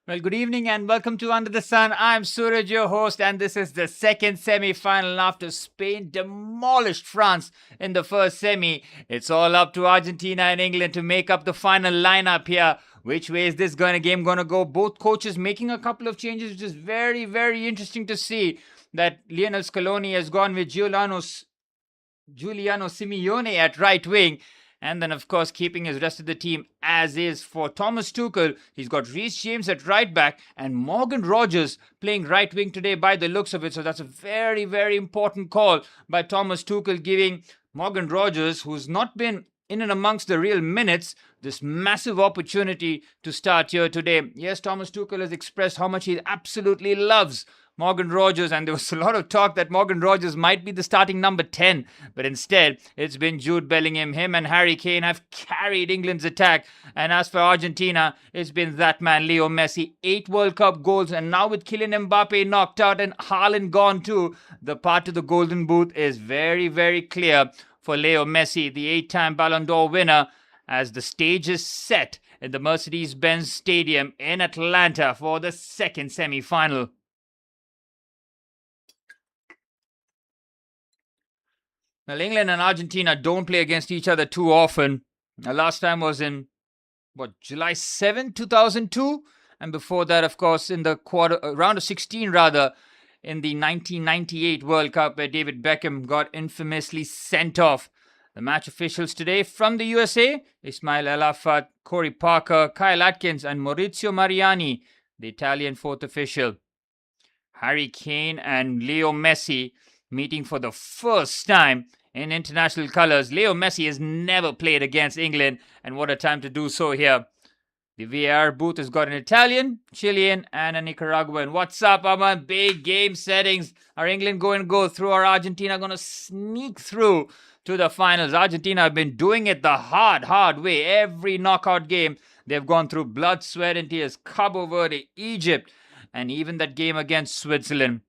Well, good evening and welcome to Under the Sun. I'm Suraj, your host, and this is the second semi-final after Spain demolished France in the first semi. It's all up to Argentina and England to make up the final lineup here. Which way is this game going to go? Both coaches making a couple of changes, which is very, very interesting to see. That Lionel Scaloni has gone with Giuliano Simeone at right wing. And then, of course, keeping his rest of the team as is. For Thomas Tuchel, he's got Reece James at right back and Morgan Rogers playing right wing today by the looks of it. So that's a very, very important call by Thomas Tuchel, giving Morgan Rogers, who's not been in and amongst the real minutes, this massive opportunity to start here today. Yes, Thomas Tuchel has expressed how much he absolutely loves Morgan Rogers, and there was a lot of talk that Morgan Rogers might be the starting number 10, but instead it's been Jude Bellingham. Him and Harry Kane have carried England's attack, and as for Argentina, it's been that man Leo Messi. 8 World Cup goals, and now with Kylian Mbappe knocked out and Haaland gone too, the path to the golden boot is very, very clear for Leo Messi, the 8-time Ballon d'Or winner, as the stage is set in the Mercedes-Benz Stadium in Atlanta for the second semi-final. Well, England and Argentina don't play against each other too often. The last time was in, July 7, 2002? And before that, of course, in the round of 16, rather, in the 1998 World Cup, where David Beckham got infamously sent off. The match officials today from the USA, Ismail Elafat, Corey Parker, Kyle Atkins, and Maurizio Mariani, the Italian fourth official. Harry Kane and Leo Messi meeting for the first time in international colours. Leo Messi has never played against England, and what a time to do so here. The VAR booth has got an Italian, Chilean, and a Nicaraguan. What's up, Aman? Big game settings. Are England going to go through, or Argentina going to sneak through to the finals? Argentina have been doing it the hard way. Every knockout game, they've gone through blood, sweat, and tears. Cabo Verde, Egypt, and even that game against Switzerland.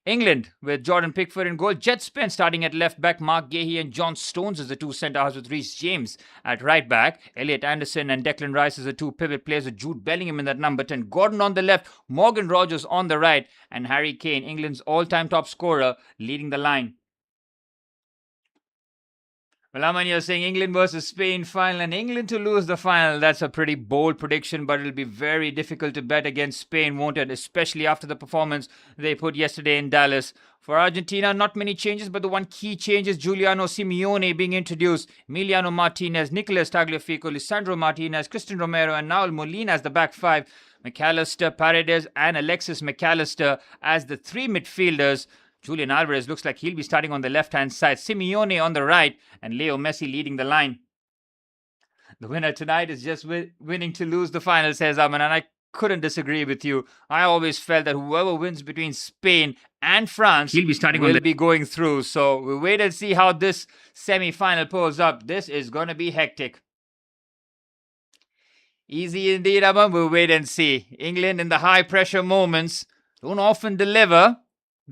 England with Jordan Pickford in goal. Jet Spence starting at left back. Mark Gahey and John Stones as the two centre-halves with Reece James at right back. Elliot Anderson and Declan Rice as the two pivot players with Jude Bellingham in that number 10. Gordon on the left. Morgan Rogers on the right. And Harry Kane, England's all-time top scorer, leading the line. Well, Aman, you're saying England versus Spain final and England to lose the final. That's a pretty bold prediction, but it'll be very difficult to bet against Spain, won't it? Especially after the performance they put yesterday in Dallas. For Argentina, not many changes, but the one key change is Giuliano Simeone being introduced. Emiliano Martinez, Nicolas Tagliafico, Lisandro Martinez, Cristian Romero, and Naul Molina as the back five. McAllister, Paredes, and Alexis McAllister as the three midfielders. Julian Alvarez looks like he'll be starting on the left-hand side. Simeone on the right, and Leo Messi leading the line. The winner tonight is just winning to lose the final, says Aman, and I couldn't disagree with you. I always felt that whoever wins between Spain and France will be going through. So we'll wait and see how this semi-final pulls up. This is going to be hectic. Easy indeed, Aman. We'll wait and see. England in the high-pressure moments don't often deliver.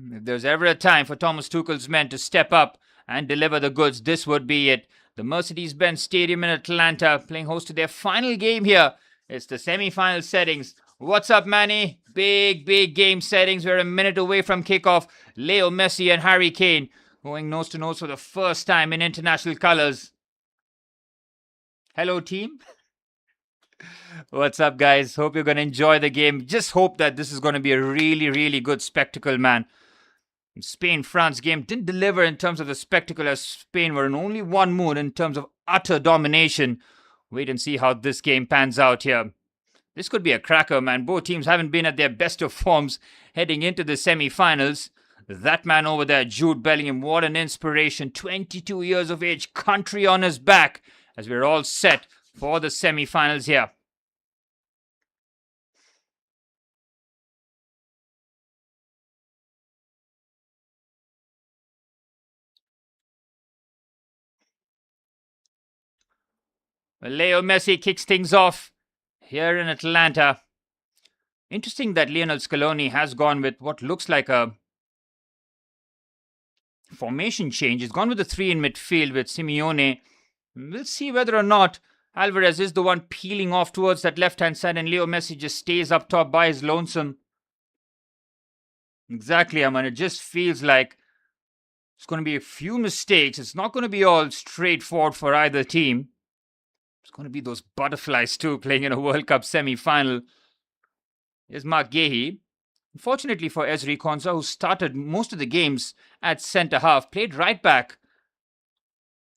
If there's ever a time for Thomas Tuchel's men to step up and deliver the goods, this would be it. The Mercedes-Benz Stadium in Atlanta, playing host to their final game here. It's the semi-final settings. What's up, Manny? Big game settings. We're a minute away from kickoff. Leo Messi and Harry Kane going nose to nose for the first time in international colours. Hello, team. What's up, guys? Hope you're going to enjoy the game. Just hope that this is going to be a really good spectacle, man. Spain-France game didn't deliver in terms of the spectacle, as Spain were in only one mood in terms of utter domination. Wait and see how this game pans out here. This could be a cracker, man. Both teams haven't been at their best of forms heading into the semi-finals. That man over there, Jude Bellingham, what an inspiration. 22 years of age, country on his back, as we're all set for the semi-finals here. Well, Leo Messi kicks things off here in Atlanta. Interesting that Lionel Scaloni has gone with what looks like a formation change. He's gone with the three in midfield with Simeone. We'll see whether or not Alvarez is the one peeling off towards that left-hand side, and Leo Messi just stays up top by his lonesome. Exactly, I mean, it just feels like it's going to be a few mistakes. It's not going to be all straightforward for either team. It's going to be those butterflies too, playing in a World Cup semi-final. Here's Mark Gahey. Unfortunately for Ezri Konsa, who started most of the games at centre-half, played right-back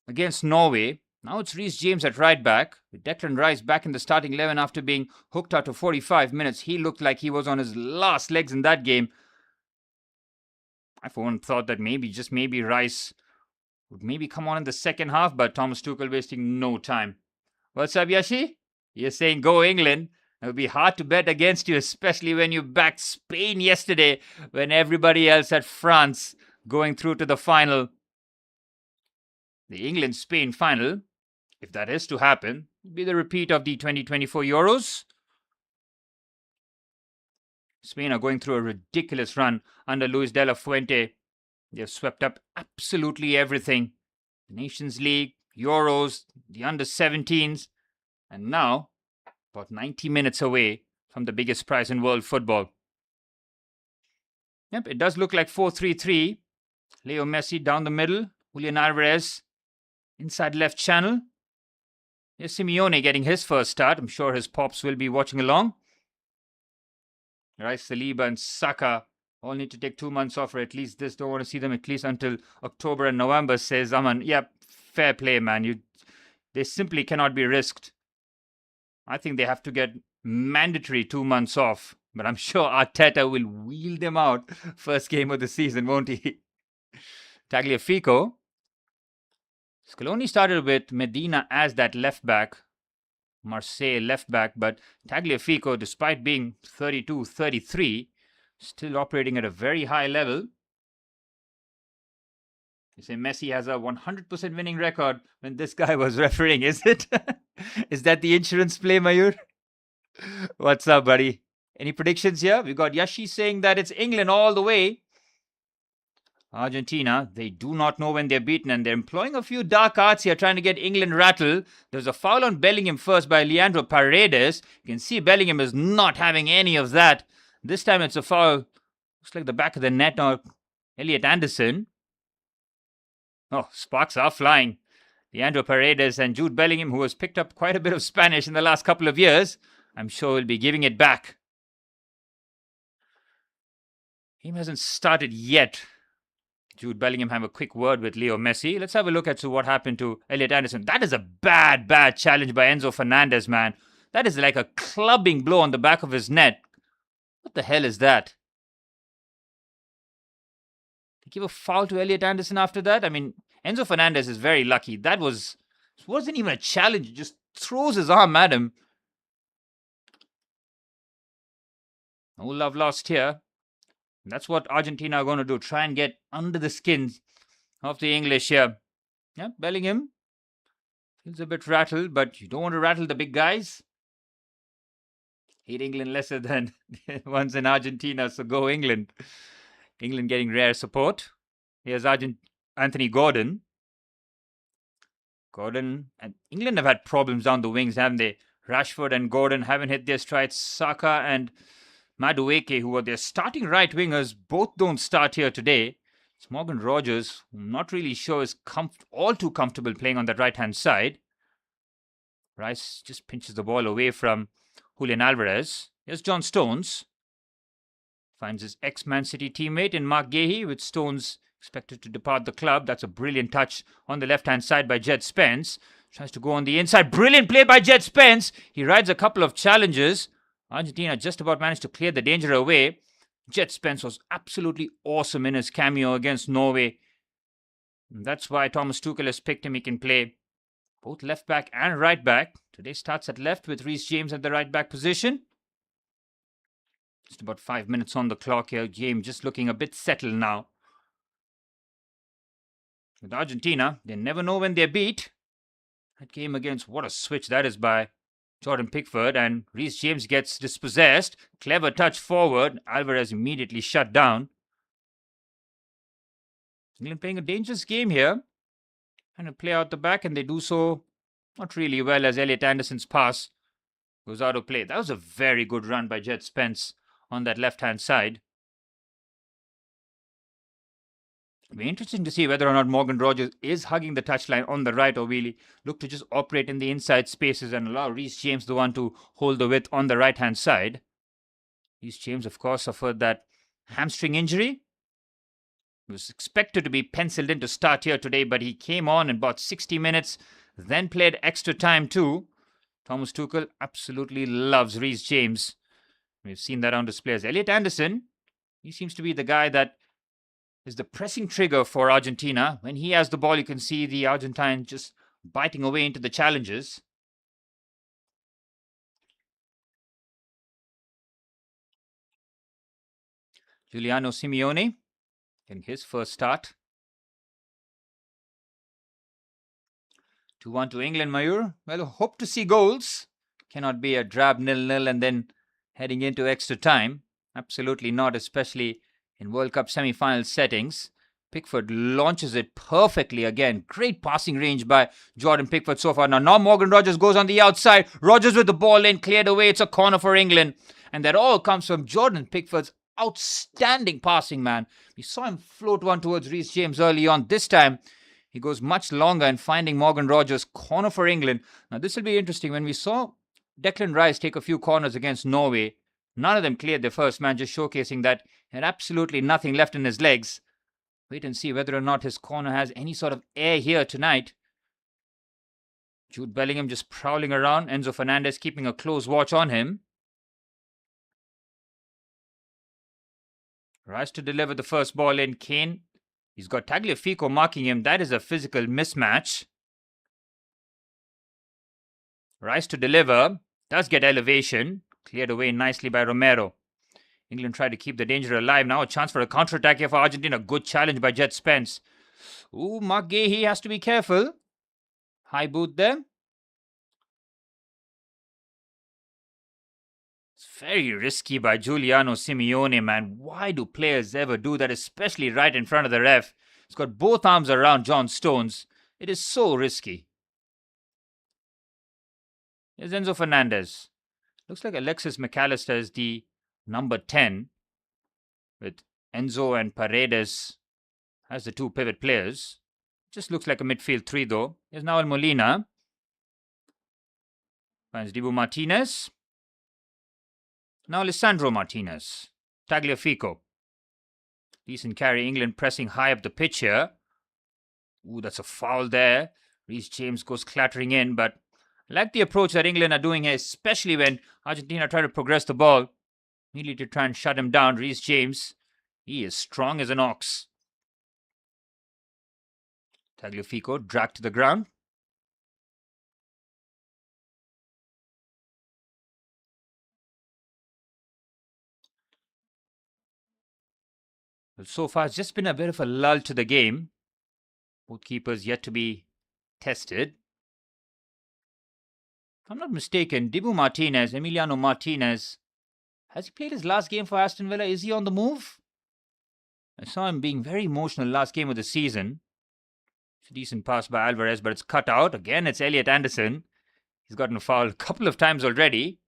against Norway. Now it's Reece James at right-back, with Declan Rice back in the starting 11 after being hooked out to 45 minutes. He looked like he was on his last legs in that game. I for one thought that maybe Rice would maybe come on in the second half, but Thomas Tuchel wasting no time. What's up, Yashi? You're saying go England. It would be hard to bet against you, especially when you backed Spain yesterday, when everybody else had France going through to the final. The England-Spain final, if that is to happen, will be the repeat of the 2024 Euros. Spain are going through a ridiculous run under Luis de la Fuente. They've swept up absolutely everything. The Nations League, Euros, the under-17s, and now about 90 minutes away from the biggest prize in world football. Yep, it does look like 4-3-3. Leo Messi down the middle. Julian Alvarez inside left channel. Here's Simeone getting his first start. I'm sure his pops will be watching along. Rice, Saliba and Saka all need to take 2 months off, or at least this. Don't want to see them at least until October and November, says Aman. Yep, fair play, man. They simply cannot be risked. I think they have to get mandatory 2 months off. But I'm sure Arteta will wheel them out first game of the season, won't he? Tagliafico. Scaloni started with Medina as that left back. Marseille left back, but Tagliafico, despite being 32, 33, still operating at a very high level. You say Messi has a 100% winning record when this guy was refereeing, is it? Is that the insurance play, Mayur? What's up, buddy? Any predictions here? We got Yashi saying that it's England all the way. Argentina, they do not know when they're beaten, and they're employing a few dark arts here, trying to get England rattled. There's a foul on Bellingham first by Leandro Paredes. You can see Bellingham is not having any of that. This time it's a foul. Looks like the back of the net or Elliot Anderson. Oh, sparks are flying. Leandro Paredes and Jude Bellingham, who has picked up quite a bit of Spanish in the last couple of years, I'm sure will be giving it back. He hasn't started yet. Jude Bellingham have a quick word with Leo Messi. Let's have a look at what happened to Elliot Anderson. That is a bad challenge by Enzo Fernandez, man. That is like a clubbing blow on the back of his neck. What the hell is that? They give a foul to Elliot Anderson after that? I mean, Enzo Fernandez is very lucky. That wasn't even a challenge. He just throws his arm at him. No love lost here. That's what Argentina are going to do. Try and get under the skins of the English here. Yeah, Bellingham feels a bit rattled, but you don't want to rattle the big guys. Hate England lesser than ones in Argentina, so go England. England getting rare support. Here's Anthony Gordon. Gordon and England have had problems down the wings, haven't they? Rashford and Gordon haven't hit their strides. Saka and Madueke, who are their starting right wingers, both don't start here today. It's Morgan Rogers, who I'm not really sure is all too comfortable playing on that right-hand side. Rice just pinches the ball away from Julian Alvarez. Here's John Stones. Finds his ex-Man City teammate in Mark Gahey, with Stones expected to depart the club. That's a brilliant touch on the left-hand side by Jed Spence. Tries to go on the inside. Brilliant play by Jed Spence. He rides a couple of challenges. Argentina just about managed to clear the danger away. Jed Spence was absolutely awesome in his cameo against Norway. And that's why Thomas Tuchel has picked him. He can play both left back and right back. Today starts at left with Reece James at the right back position. Just about 5 minutes on the clock here. James just looking a bit settled now. With Argentina, they never know when they're beat. That game against, what a switch that is by Jordan Pickford, and Reece James gets dispossessed. Clever touch forward. Alvarez immediately shut down. England playing a dangerous game here. Trying to play out the back, and they do so Not really well as Elliot Anderson's pass goes out of play. That was a very good run by Jet Spence on that left-hand side. It'll be interesting to see whether or not Morgan Rogers is hugging the touchline on the right, or will he look to just operate in the inside spaces and allow Reece James the one to hold the width on the right-hand side. Reece James, of course, suffered that hamstring injury. He was expected to be penciled in to start here today, but he came on in about 60 minutes, then played extra time too. Thomas Tuchel absolutely loves Reece James. We've seen that on display as Elliot Anderson. He seems to be the guy that is the pressing trigger for Argentina. When he has the ball, you can see the Argentine just biting away into the challenges. Giuliano Simeone getting his first start. 2-1 to England, Mayur. Well, hope to see goals. Cannot be a drab 0-0 and then heading into extra time. Absolutely not, especially in World Cup semi-final settings. Pickford launches it perfectly again. Great passing range by Jordan Pickford so far. Now Morgan Rogers goes on the outside. Rogers with the ball in, cleared away. It's a corner for England. And that all comes from Jordan Pickford's outstanding passing, man. We saw him float one towards Reece James early on. This time, he goes much longer in finding Morgan Rogers. Corner for England. Now this will be interesting. When we saw Declan Rice take a few corners against Norway, none of them cleared their first man, just showcasing that he had absolutely nothing left in his legs. Wait and see whether or not his corner has any sort of air here tonight. Jude Bellingham just prowling around. Enzo Fernandez keeping a close watch on him. Rice to deliver the first ball in. Kane. He's got Tagliafico marking him. That is a physical mismatch. Rice to deliver. Does get elevation. Cleared away nicely by Romero. England tried to keep the danger alive. Now a chance for a counter-attack here for Argentina. Good challenge by Jet Spence. Ooh, Mark Gahey has to be careful. High boot there. It's very risky by Giuliano Simeone, man. Why do players ever do that, especially right in front of the ref? He's got both arms around John Stones. It is so risky. Here's Enzo Fernandez. Looks like Alexis McAllister is the number 10, with Enzo and Paredes as the two pivot players. Just looks like a midfield three though. Here's Nahuel Molina. Finds Dibu Martinez. Now Lisandro Martinez. Tagliafico. Decent carry. England pressing high up the pitch here. Ooh, that's a foul there. Reece James goes clattering in, but I like the approach that England are doing here, especially when Argentina try to progress the ball. Nearly to try and shut him down. Reece James, he is strong as an ox. Tagliafico dragged to the ground. But so far, it's just been a bit of a lull to the game. Both keepers yet to be tested. If I'm not mistaken, Dibu Martinez, Emiliano Martinez, has he played his last game for Aston Villa? Is he on the move? I saw him being very emotional last game of the season. It's a decent pass by Alvarez, but it's cut out. Again, it's Elliot Anderson. He's gotten a foul a couple of times already.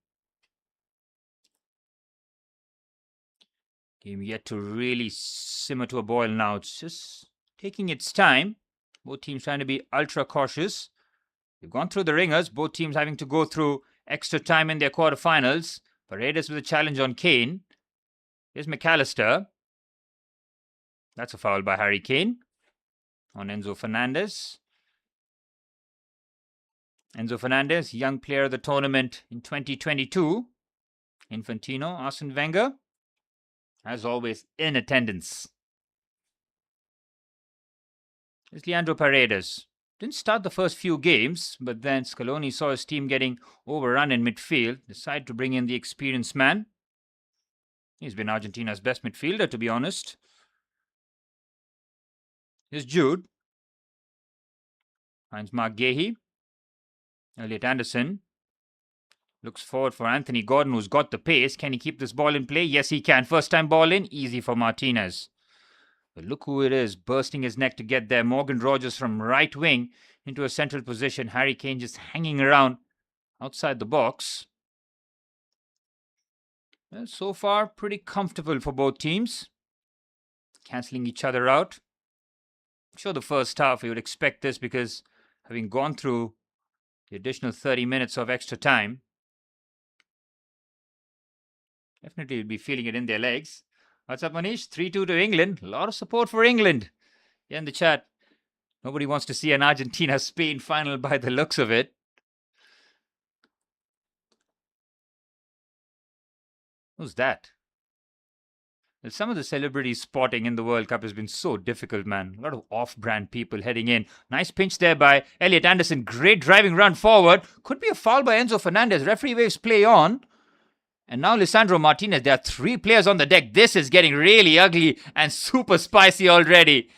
Game yet to really simmer to a boil now. It's just taking its time. Both teams trying to be ultra cautious. They've gone through the ringers. Both teams having to go through extra time in their quarterfinals. Paredes with a challenge on Kane. Here's McAllister. That's a foul by Harry Kane on Enzo Fernandez. Enzo Fernandez, young player of the tournament in 2022. Infantino, Arsene Wenger, as always, in attendance. Here's Leandro Paredes. Didn't start the first few games, but then Scaloni saw his team getting overrun in midfield. Decided to bring in the experienced man. He's been Argentina's best midfielder, to be honest. Here's Jude. Finds Mark Gahey. Elliot Anderson. Looks forward for Anthony Gordon, who's got the pace. Can he keep this ball in play? Yes, he can. First time ball in. Easy for Martinez. But look who it is, bursting his neck to get there. Morgan Rogers from right wing. into a central position. Harry Kane just hanging around outside the box. Well, so far, pretty comfortable for both teams. Cancelling each other out. I'm sure the first half we would expect this because having gone through the additional 30 minutes of extra time, definitely will be feeling it in their legs. What's up, Manish? 3-2 to England. A lot of support for England. Yeah, in the chat. Nobody wants to see an Argentina-Spain final by the looks of it. Who's that? Well, some of the celebrity spotting in the World Cup has been so difficult, man. A lot of off-brand people heading in. Nice pinch there by Elliot Anderson. Great driving run forward. Could be a foul by Enzo Fernandez. Referee waves play on. And now Lisandro Martinez. There are 3 players on the deck. This is getting really ugly and super spicy already.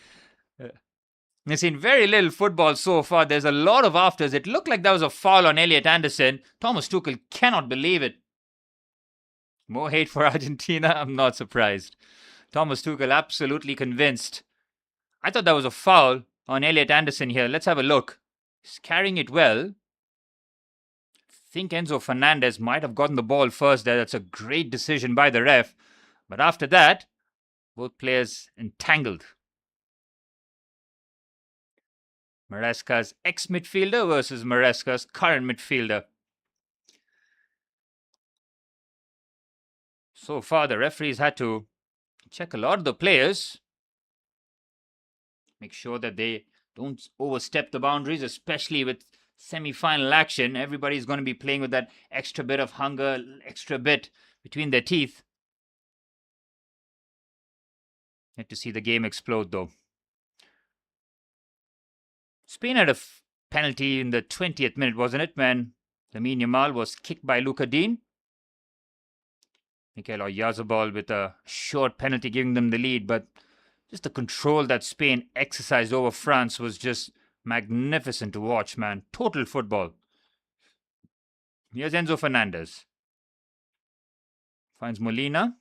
We've seen very little football so far. There's a lot of afters. It looked like that was a foul on Elliot Anderson. Thomas Tuchel cannot believe it. More hate for Argentina? I'm not surprised. Thomas Tuchel absolutely convinced. I thought that was a foul on Elliot Anderson here. Let's have a look. He's carrying it well. I think Enzo Fernandez might have gotten the ball first there. That's a great decision by the ref. But after that, both players entangled. Maresca's ex-midfielder versus Maresca's current midfielder. So far, the referees had to check a lot of the players. Make sure that they don't overstep the boundaries, especially with semi-final action. Everybody's going to be playing with that extra bit of hunger, extra bit between their teeth. Yet to see the game explode, though. Spain had a penalty in the 20th minute, wasn't it? When Lamine Yamal was kicked by Luka Dean. Mikel Oyarzabal with a short penalty giving them the lead, but just the control that Spain exercised over France was just magnificent to watch, man. Total football. Here's Enzo Fernandez. Finds Molina.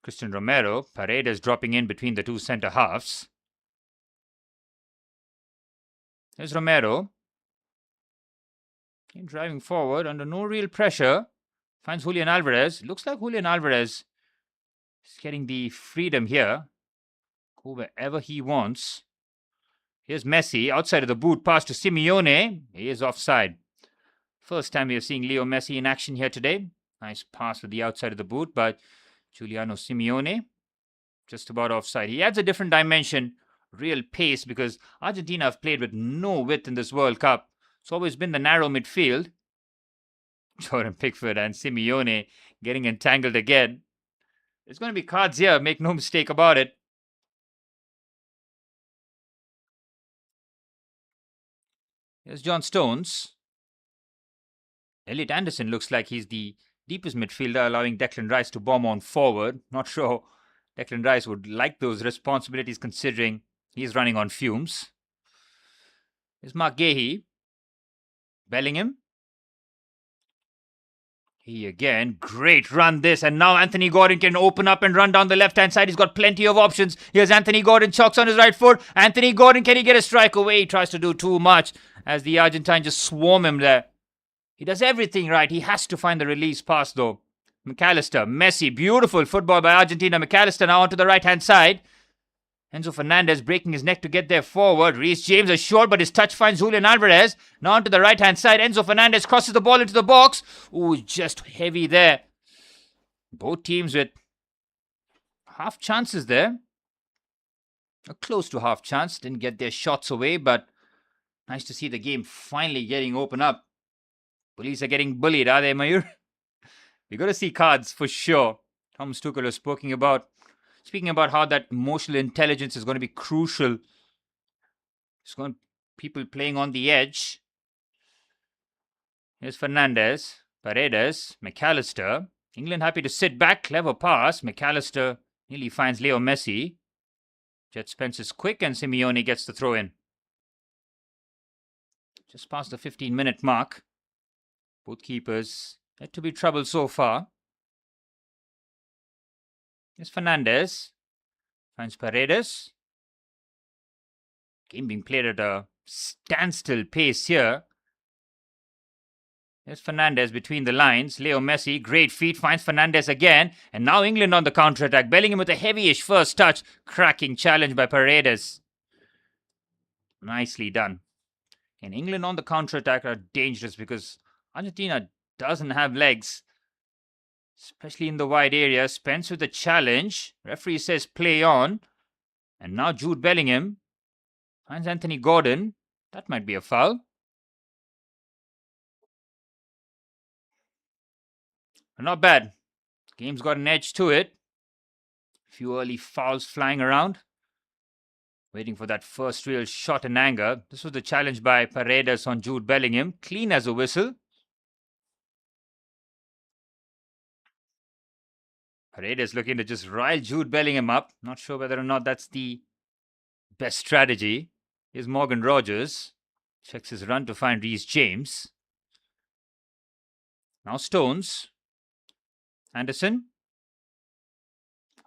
Christian Romero. Paredes dropping in between the two centre halves. There's Romero. Driving forward under no real pressure. Finds Julian Alvarez. Looks like Julian Alvarez is getting the freedom here. Go wherever he wants. Here's Messi. Outside of the boot. Pass to Simeone. He is offside. First time we are seeing Leo Messi in action here today. Nice pass to the outside of the boot by Giuliano Simeone. Just about offside. He adds a different dimension. Real pace, because Argentina have played with no width in this World Cup. It's always been the narrow midfield. Jordan Pickford and Simeone getting entangled again. There's going to be cards here, make no mistake about it. Here's John Stones. Elliot Anderson looks like he's the deepest midfielder, allowing Declan Rice to bomb on forward. Not sure Declan Rice would like those responsibilities considering he's running on fumes. Here's Mark Gahey. Bellingham. He again. Great run this. And now Anthony Gordon can open up and run down the left-hand side. He's got plenty of options. Here's Anthony Gordon. Chalks on his right foot. Anthony Gordon, can he get a strike away? He tries to do too much as the Argentines just swarm him there. He does everything right. He has to find the release pass though. McAllister. Messi. Beautiful football by Argentina. McAllister now onto the right-hand side. Enzo Fernandez breaking his neck to get there forward. Reece James is short, but his touch finds Julian Alvarez. Now onto the right-hand side. Enzo Fernandez crosses the ball into the box. Ooh, just heavy there. Both teams with half chances there. Close to half chance. Didn't get their shots away, but nice to see the game finally getting open up. Bullies are getting bullied, are they, Mayur? We're going to see cards for sure. Thomas Tuchel was speaking about how that emotional intelligence is going to be crucial. It's going to people playing on the edge. Here's Fernandez, Paredes, McAllister. England happy to sit back. Clever pass. McAllister nearly finds Leo Messi. Jet Spence is quick and Simeone gets the throw in. Just past the 15-minute mark. Both keepers yet to be troubled so far. Here's Fernandez. Finds Paredes. Game being played at a standstill pace here. There's Fernandez between the lines. Leo Messi, great feet, finds Fernandez again. And now England on the counter-attack. Bellingham with a heavyish first touch. Cracking challenge by Paredes. Nicely done. And England on the counter-attack are dangerous because Argentina doesn't have legs, especially in the wide area. Spence with the challenge. Referee says play on. And now Jude Bellingham finds Anthony Gordon. That might be a foul. But not bad. Game's got an edge to it. Few early fouls flying around. Waiting for that first real shot in anger. This was the challenge by Paredes on Jude Bellingham. Clean as a whistle. Paredes looking to just rile Jude Bellingham up. Not sure whether or not that's the best strategy. Here's Morgan Rogers. Checks his run to find Reece James. Now Stones. Anderson.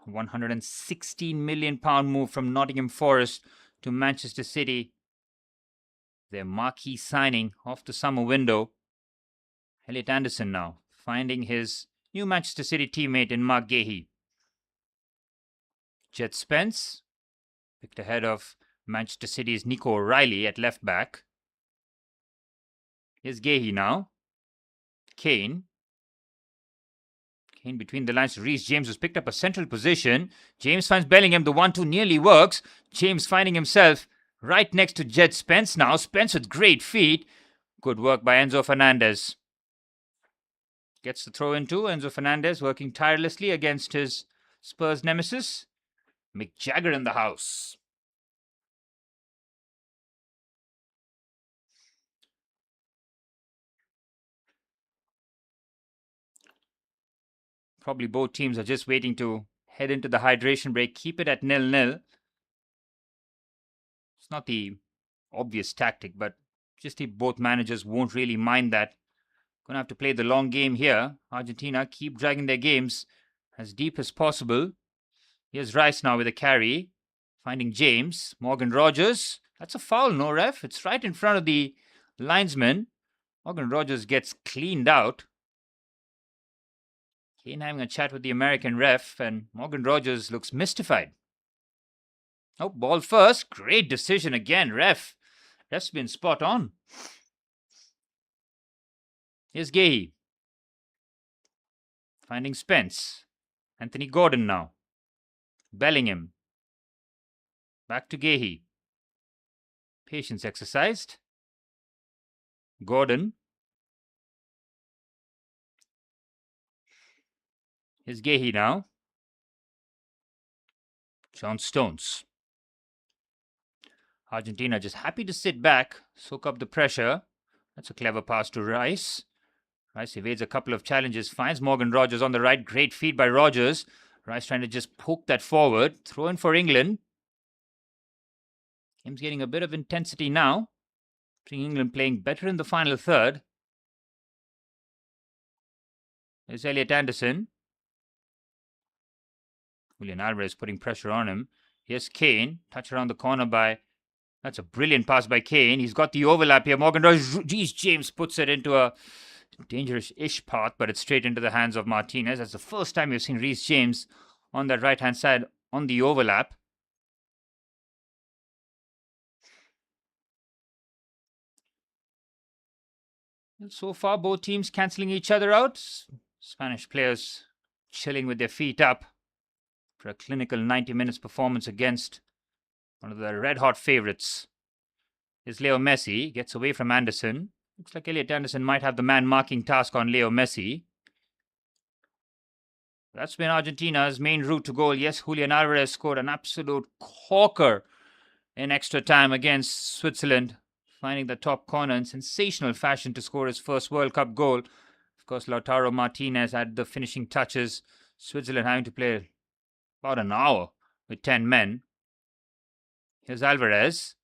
£116 million move from Nottingham Forest to Manchester City. Their marquee signing off the summer window. Elliot Anderson now finding his new Manchester City teammate in Mark Gahey. Jet Spence picked ahead of Manchester City's Nico O'Reilly at left back. Here's Gahey now. Kane between the lines. Reece James has picked up a central position. James finds Bellingham. The 1-2 nearly works. James finding himself right next to Jet Spence now. Spence with great feet. Good work by Enzo Fernandez. Gets the throw in too. Enzo Fernandez working tirelessly against his Spurs nemesis. Mick Jagger in the house. Probably both teams are just waiting to head into the hydration break. Keep it at 0-0. It's not the obvious tactic, but just both managers won't really mind that. Gonna have to play the long game here. Argentina keep dragging their games as deep as possible. Here's Rice now with a carry. Finding James. Morgan Rogers. That's a foul, no ref? It's right in front of the linesman. Morgan Rogers gets cleaned out. Kane having a chat with the American ref, and Morgan Rogers looks mystified. Oh, ball first. Great decision again, ref. Ref's been spot on. Here's Gahey. Finding Spence. Anthony Gordon now. Bellingham. Back to Gahey. Patience exercised. Gordon. Here's Gahey now. John Stones. Argentina just happy to sit back, soak up the pressure. That's a clever pass to Rice. Rice evades a couple of challenges, finds Morgan Rogers on the right. Great feed by Rogers. Rice trying to just poke that forward. Throw in for England. Game's getting a bit of intensity now. Seeing England playing better in the final third. There's Elliot Anderson. Julian Alvarez putting pressure on him. Here's Kane. Touch around the corner by... That's a brilliant pass by Kane. He's got the overlap here. Morgan Rogers. James puts it into a dangerous-ish path, but it's straight into the hands of Martinez. That's the first time we've seen Reece James on that right-hand side on the overlap. And so far, both teams cancelling each other out. Spanish players chilling with their feet up for a clinical 90 minutes performance against one of the red-hot favourites. Is Leo Messi. Gets away from Anderson. Looks like Elliot Anderson might have the man-marking task on Leo Messi. That's been Argentina's main route to goal. Yes, Julian Alvarez scored an absolute corker in extra time against Switzerland, finding the top corner in sensational fashion to score his first World Cup goal. Of course, Lautaro Martinez had the finishing touches. Switzerland having to play about an hour with 10 men. Here's Alvarez.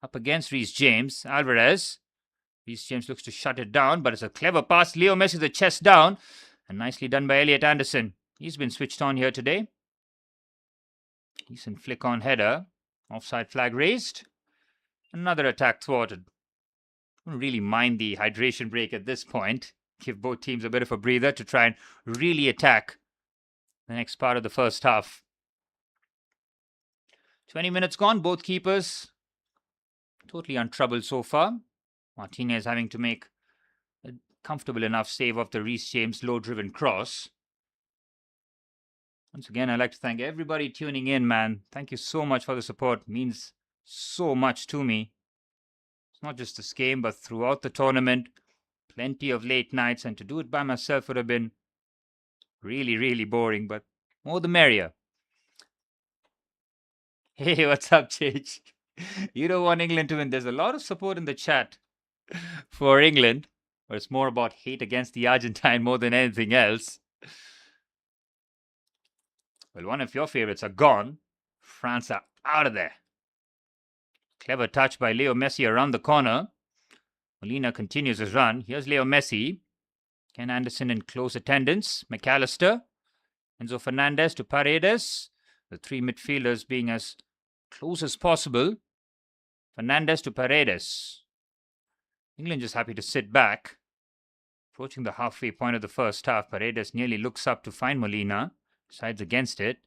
Up against Reece James. Alvarez. Reece James looks to shut it down, but it's a clever pass. Leo Messi the chest down. And nicely done by Elliot Anderson. He's been switched on here today. Decent flick on header. Offside flag raised. Another attack thwarted. Don't really mind the hydration break at this point. Give both teams a bit of a breather to try and really attack the next part of the first half. 20 minutes gone, both keepers totally untroubled so far. Martinez having to make a comfortable enough save of the Reece James low-driven cross. Once again, I'd like to thank everybody tuning in, man. Thank you so much for the support. It means so much to me. It's not just this game, but throughout the tournament. Plenty of late nights, and to do it by myself would have been really, really boring, but more the merrier. Hey, what's up, Chage? You don't want England to win. There's a lot of support in the chat for England, but it's more about hate against the Argentine more than anything else. Well, one of your favorites are gone. France are out of there. Clever touch by Leo Messi around the corner. Molina continues his run. Here's Leo Messi. Ken Anderson in close attendance. McAllister. Enzo Fernandez to Paredes. The three midfielders being as close as possible. Fernandez to Paredes. England just happy to sit back. Approaching the halfway point of the first half, Paredes nearly looks up to find Molina. Sides against it.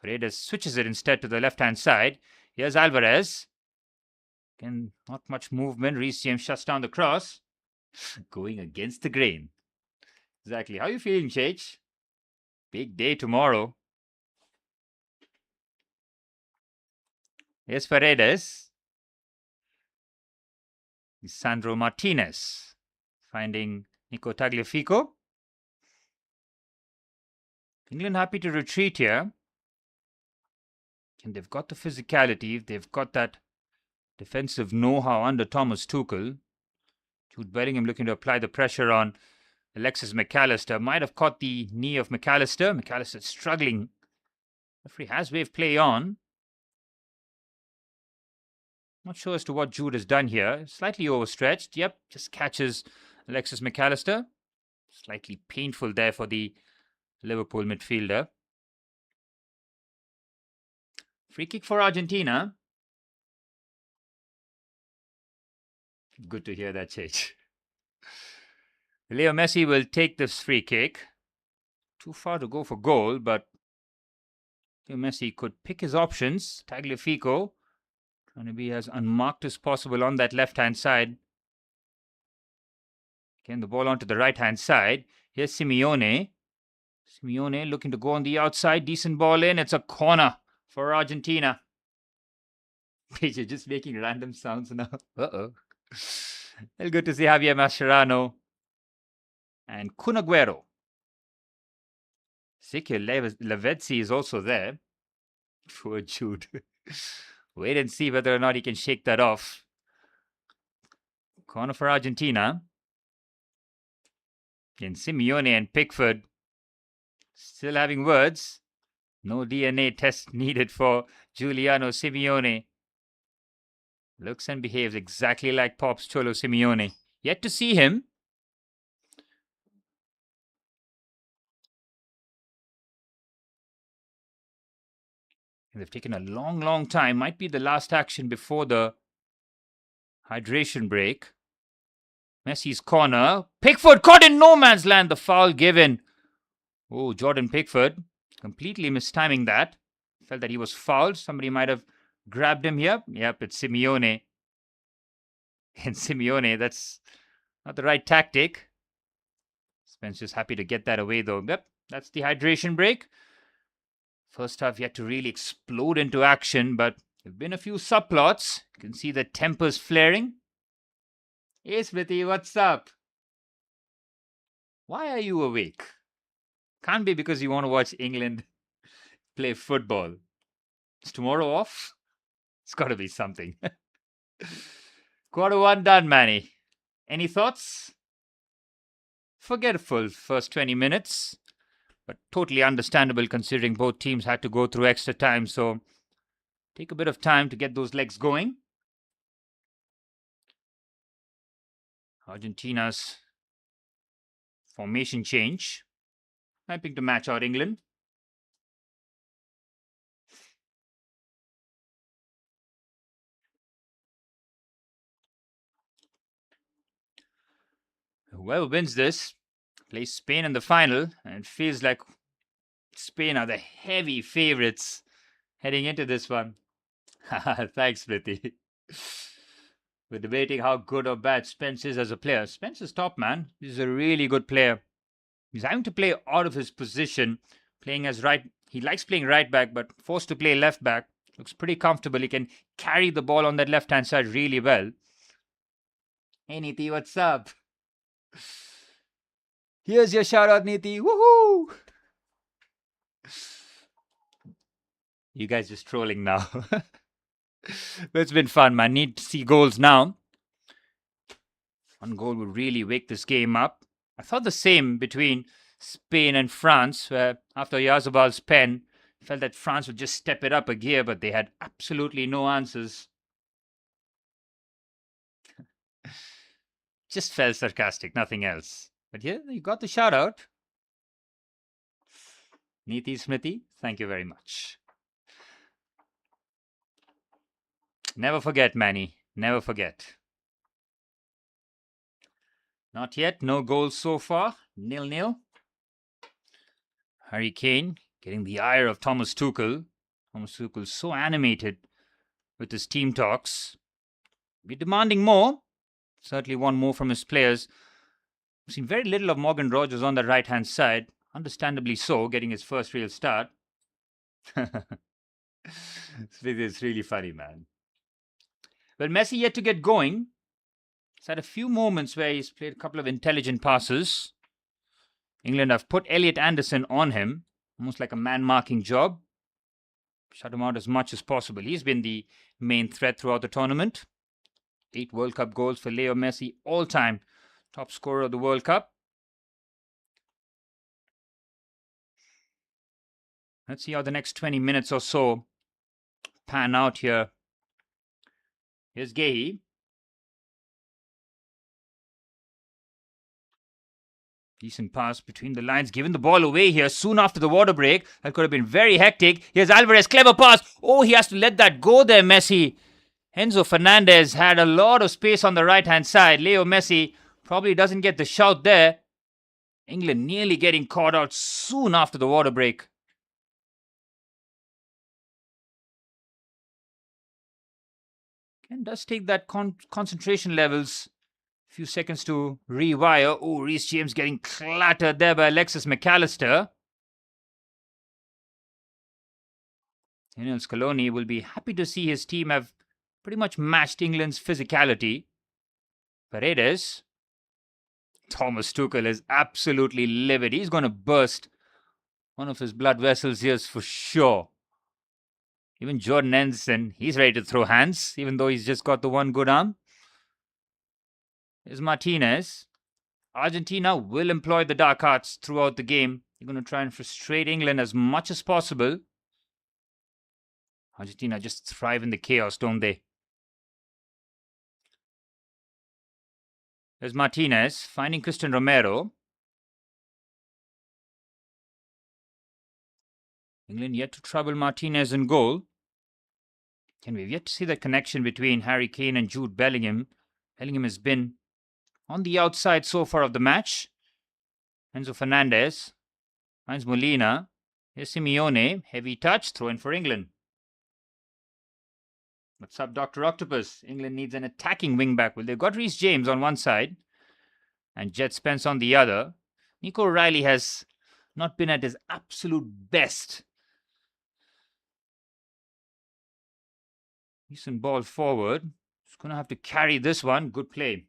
Paredes switches it instead to the left-hand side. Here's Alvarez. Again, not much movement. Reece James shuts down the cross. Going against the grain. Exactly. How are you feeling, Chage? Big day tomorrow. Here's Paredes. Sandro Martinez. Finding Nico Tagliafico. England happy to retreat here. And they've got the physicality. They've got that defensive know-how under Thomas Tuchel. Jude Bellingham looking to apply the pressure on Alexis McAllister. Might have caught the knee of McAllister. McAllister struggling. Referee has wave play on. Not sure as to what Jude has done here. Slightly overstretched. Yep, just catches Alexis McAllister. Slightly painful there for the Liverpool midfielder. Free kick for Argentina. Good to hear that, Chage. Leo Messi will take this free kick. Too far to go for goal, but Leo Messi could pick his options. Tagliafico trying to be as unmarked as possible on that left-hand side. Again, the ball onto the right-hand side. Here's Simeone. Simeone looking to go on the outside. Decent ball in. It's a corner for Argentina. You're just making random sounds now. Uh-oh. Well, good to see Javier Mascherano and Kun Aguero. Ezequiel Lavezzi is also there. Poor Jude. Wait and see whether or not he can shake that off. Corner for Argentina. And Simeone and Pickford still having words. No DNA test needed for Giuliano Simeone. Looks and behaves exactly like Pop's Cholo Simeone. Yet to see him. And they've taken a long, long time. Might be the last action before the hydration break. Messi's corner. Pickford caught in no man's land. The foul given. Oh, Jordan Pickford. Completely mistiming that. Felt that he was fouled. Somebody might have grabbed him here. Yep, it's Simeone. And Simeone, that's not the right tactic. Spencer's happy to get that away though. Yep, that's the hydration break. First half yet to really explode into action, but there have been a few subplots. You can see the tempers flaring. Hey Smithy, what's up? Why are you awake? Can't be because you want to watch England play football. Is tomorrow off? It's got to be something. Quarter one done, Manny. Any thoughts? Forgetful first 20 minutes, but totally understandable considering both teams had to go through extra time. So take a bit of time to get those legs going. Argentina's formation change, hoping to match out England. Whoever wins this plays Spain in the final, and it feels like Spain are the heavy favorites heading into this one. Thanks, Smriti. We're debating how good or bad Spence is as a player. Spence is top, man. He's a really good player. He's having to play out of his position, playing as right. He likes playing right back, but forced to play left back. Looks pretty comfortable. He can carry the ball on that left-hand side really well. Hey, Niti, what's up? Here's your shout-out, Niti. Woohoo! You guys just trolling now. But it's been fun, man. Need to see goals now. One goal would really wake this game up. I thought the same between Spain and France, where after Yazabal's pen, I felt that France would just step it up a gear, but they had absolutely no answers. Just felt sarcastic, nothing else. But yeah, you got the shout out. Niti Smriti, thank you very much. Never forget, Manny. Never forget. Not yet. No goals so far. 0-0. Harry Kane getting the ire of Thomas Tuchel. Thomas Tuchel so animated with his team talks. Be demanding more. Certainly want more from his players. We've seen very little of Morgan Rogers on the right-hand side. Understandably so, getting his first real start. It's really funny, man. Well, Messi yet to get going. He's had a few moments where he's played a couple of intelligent passes. England have put Elliot Anderson on him, almost like a man-marking job. Shut him out as much as possible. He's been the main threat throughout the tournament. 8 World Cup goals for Leo Messi, all-time top scorer of the World Cup. Let's see how the next 20 minutes or so pan out here. Here's Gehi. Decent pass between the lines, giving the ball away here soon after the water break. That could have been very hectic. Here's Alvarez, clever pass. Oh, he has to let that go there, Messi. Enzo Fernandez had a lot of space on the right-hand side. Leo Messi probably doesn't get the shout there. England nearly getting caught out soon after the water break. And does take that concentration levels. Few seconds to rewire. Oh, Reece James getting clattered there by Alexis McAllister. Lionel Scaloni will be happy to see his team have pretty much matched England's physicality. Paredes. Thomas Tuchel is absolutely livid. He's going to burst one of his blood vessels here for sure. Even Jordan Henderson, he's ready to throw hands, even though he's just got the one good arm. Here's Martinez. Argentina will employ the dark arts throughout the game. They're going to try and frustrate England as much as possible. Argentina just thrive in the chaos, don't they? There's Martinez finding Christian Romero. England yet to trouble Martinez in goal. And we've yet to see that connection between Harry Kane and Jude Bellingham. Bellingham has been on the outside so far of the match. Enzo Fernandez finds Molina. Here's Simeone. Heavy touch. Throw in for England. What's up, Dr. Octopus? England needs an attacking wing-back. Well, they've got Reece James on one side and Jet Spence on the other. Nico O'Reilly has not been at his absolute best. Decent ball forward. Just going to have to carry this one. Good play.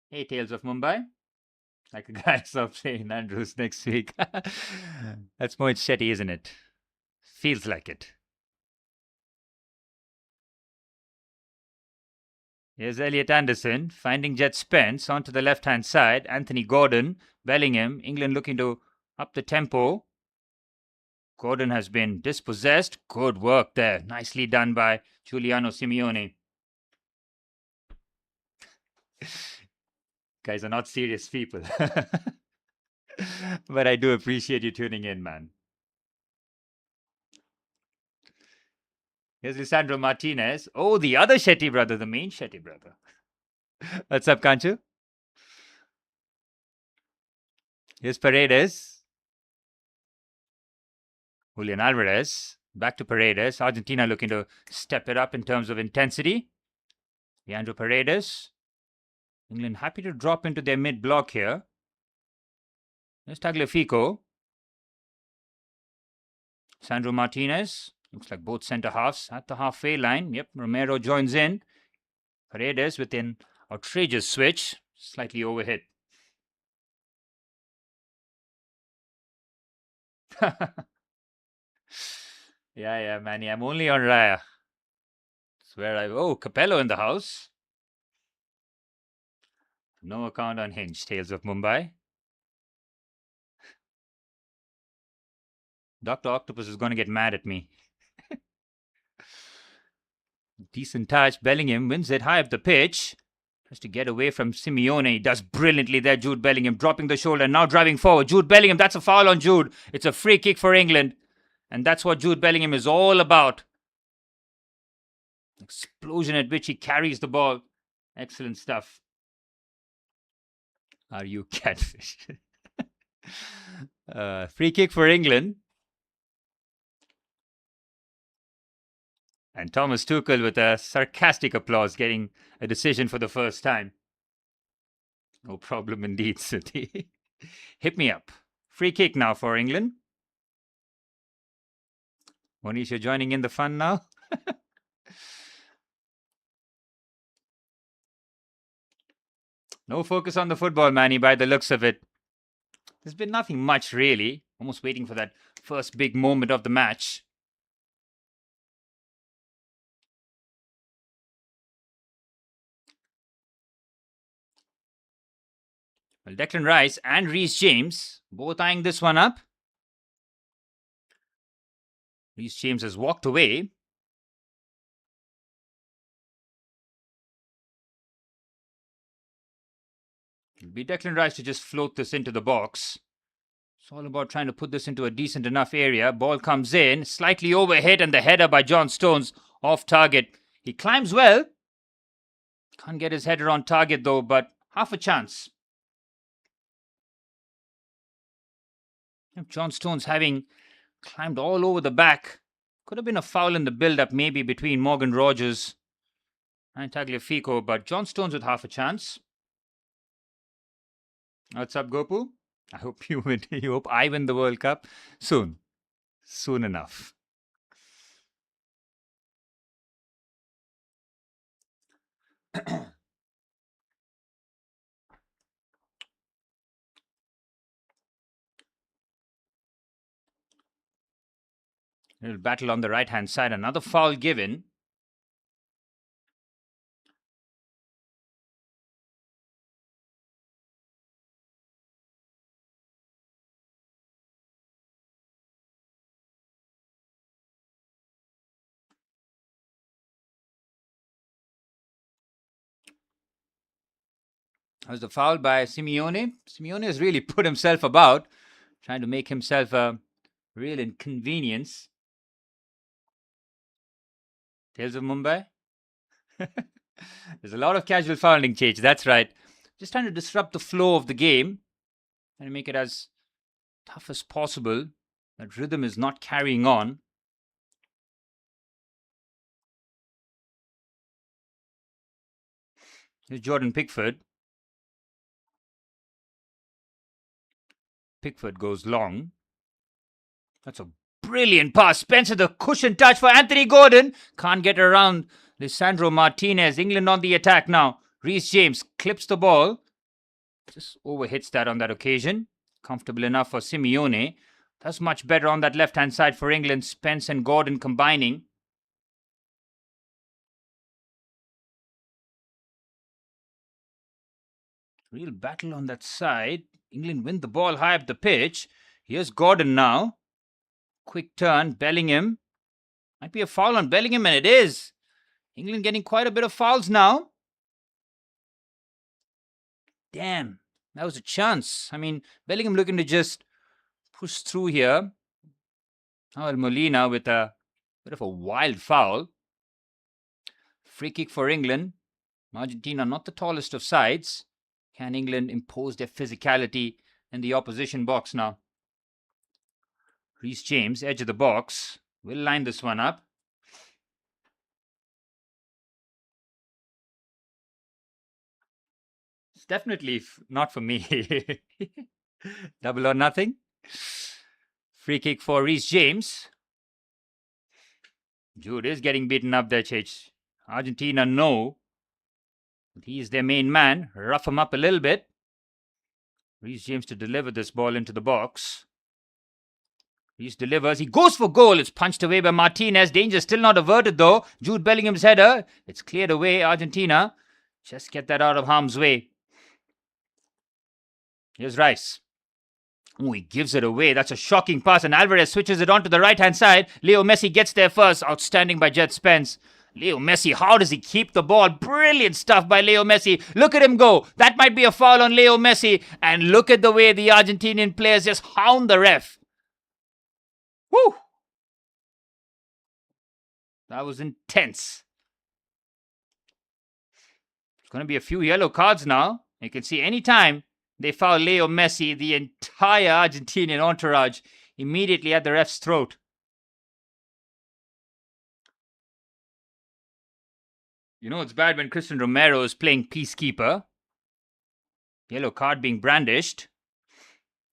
Hey, Tales of Mumbai. Like a guy saw playing Andrews next week. That's Mohit Shetty, isn't it? Feels like it. Here's Elliot Anderson finding Jet Spence onto the left-hand side. Anthony Gordon, Bellingham. England looking to up the tempo. Gordon has been dispossessed. Good work there. Nicely done by Giuliano Simeone. Guys are not serious people. But I do appreciate you tuning in, man. Here's Lisandro Martinez. Oh, the other Shetty brother, the main Shetty brother. What's up, Kanchu? Here's Paredes. Julian Alvarez. Back to Paredes. Argentina looking to step it up in terms of intensity. Leandro Paredes. England happy to drop into their mid-block here. There's Tagliafico. Sandro Martinez. Looks like both centre-halves at the halfway line. Yep, Romero joins in. Paredes with an outrageous switch. Slightly overhit. Yeah, Manny. I'm only on Raya. That's where Oh, Capello in the house. No account on Hinge. Tales of Mumbai. Dr. Octopus is going to get mad at me. Decent touch. Bellingham wins it high up the pitch. Tries to get away from Simeone. He does brilliantly there. Jude Bellingham dropping the shoulder, now driving forward. Jude Bellingham, that's a foul on Jude. It's a free kick for England. And that's what Jude Bellingham is all about. Explosion at which he carries the ball. Excellent stuff. Are you catfish? Free kick for England. And Thomas Tuchel with a sarcastic applause, getting a decision for the first time. No problem indeed, City. Hit me up. Free kick now for England. Monish, you're joining in the fun now? No focus on the football, Manny, by the looks of it. There's been nothing much, really. Almost waiting for that first big moment of the match. Well, Declan Rice and Reece James both eyeing this one up. Reece James has walked away. It'll be Declan Rice to just float this into the box. It's all about trying to put this into a decent enough area. Ball comes in, slightly overhit, and the header by John Stones off target. He climbs well. Can't get his header on target though, but half a chance. John Stones having climbed all over the back. Could have been a foul in the build-up maybe between Morgan Rogers and Tagliafico, but John Stones with half a chance. What's up, Gopu? I hope you win. You hope I win the World Cup soon. Soon enough. Little battle on the right-hand side. Another foul given. That was the foul by Simeone. Simeone has really put himself about, trying to make himself a real inconvenience. Tales of Mumbai. There's a lot of casual fouling, Chage. That's right. Just trying to disrupt the flow of the game and make it as tough as possible. That rhythm is not carrying on. Here's Jordan Pickford. Pickford goes long. That's a brilliant pass. Spencer, the cushion touch for Anthony Gordon. Can't get around Lisandro Martinez. England on the attack now. Reece James clips the ball. Just overhits that on that occasion. Comfortable enough for Simeone. That's much better on that left-hand side for England. Spence and Gordon combining. Real battle on that side. England win the ball high up the pitch. Here's Gordon now. Quick turn. Bellingham. Might be a foul on Bellingham, and it is. England getting quite a bit of fouls now. Damn. That was a chance. I mean, Bellingham looking to just push through here. Now Molina with a bit of a wild foul. Free kick for England. Argentina not the tallest of sides. Can England impose their physicality in the opposition box now. Reece James, edge of the box. We'll line this one up. It's definitely not for me. Double or nothing. Free kick for Reece James. Jude is getting beaten up there, Chich. Argentina know he's their main man. Rough him up a little bit. Reece James to deliver this ball into the box. Reece delivers. He goes for goal. It's punched away by Martinez. Danger still not averted though. Jude Bellingham's header. It's cleared away. Argentina just get that out of harm's way. Here's Rice. Oh, he gives it away. That's a shocking pass. And Alvarez switches it onto the right-hand side. Leo Messi gets there first. Outstanding by Jet Spence. Leo Messi, how does he keep the ball? Brilliant stuff by Leo Messi. Look at him go. That might be a foul on Leo Messi. And look at the way the Argentinian players just hound the ref. Woo! That was intense. It's going to be a few yellow cards now. You can see anytime they foul Leo Messi, the entire Argentinian entourage immediately at the ref's throat. You know it's bad when Cristian Romero is playing peacekeeper. Yellow card being brandished.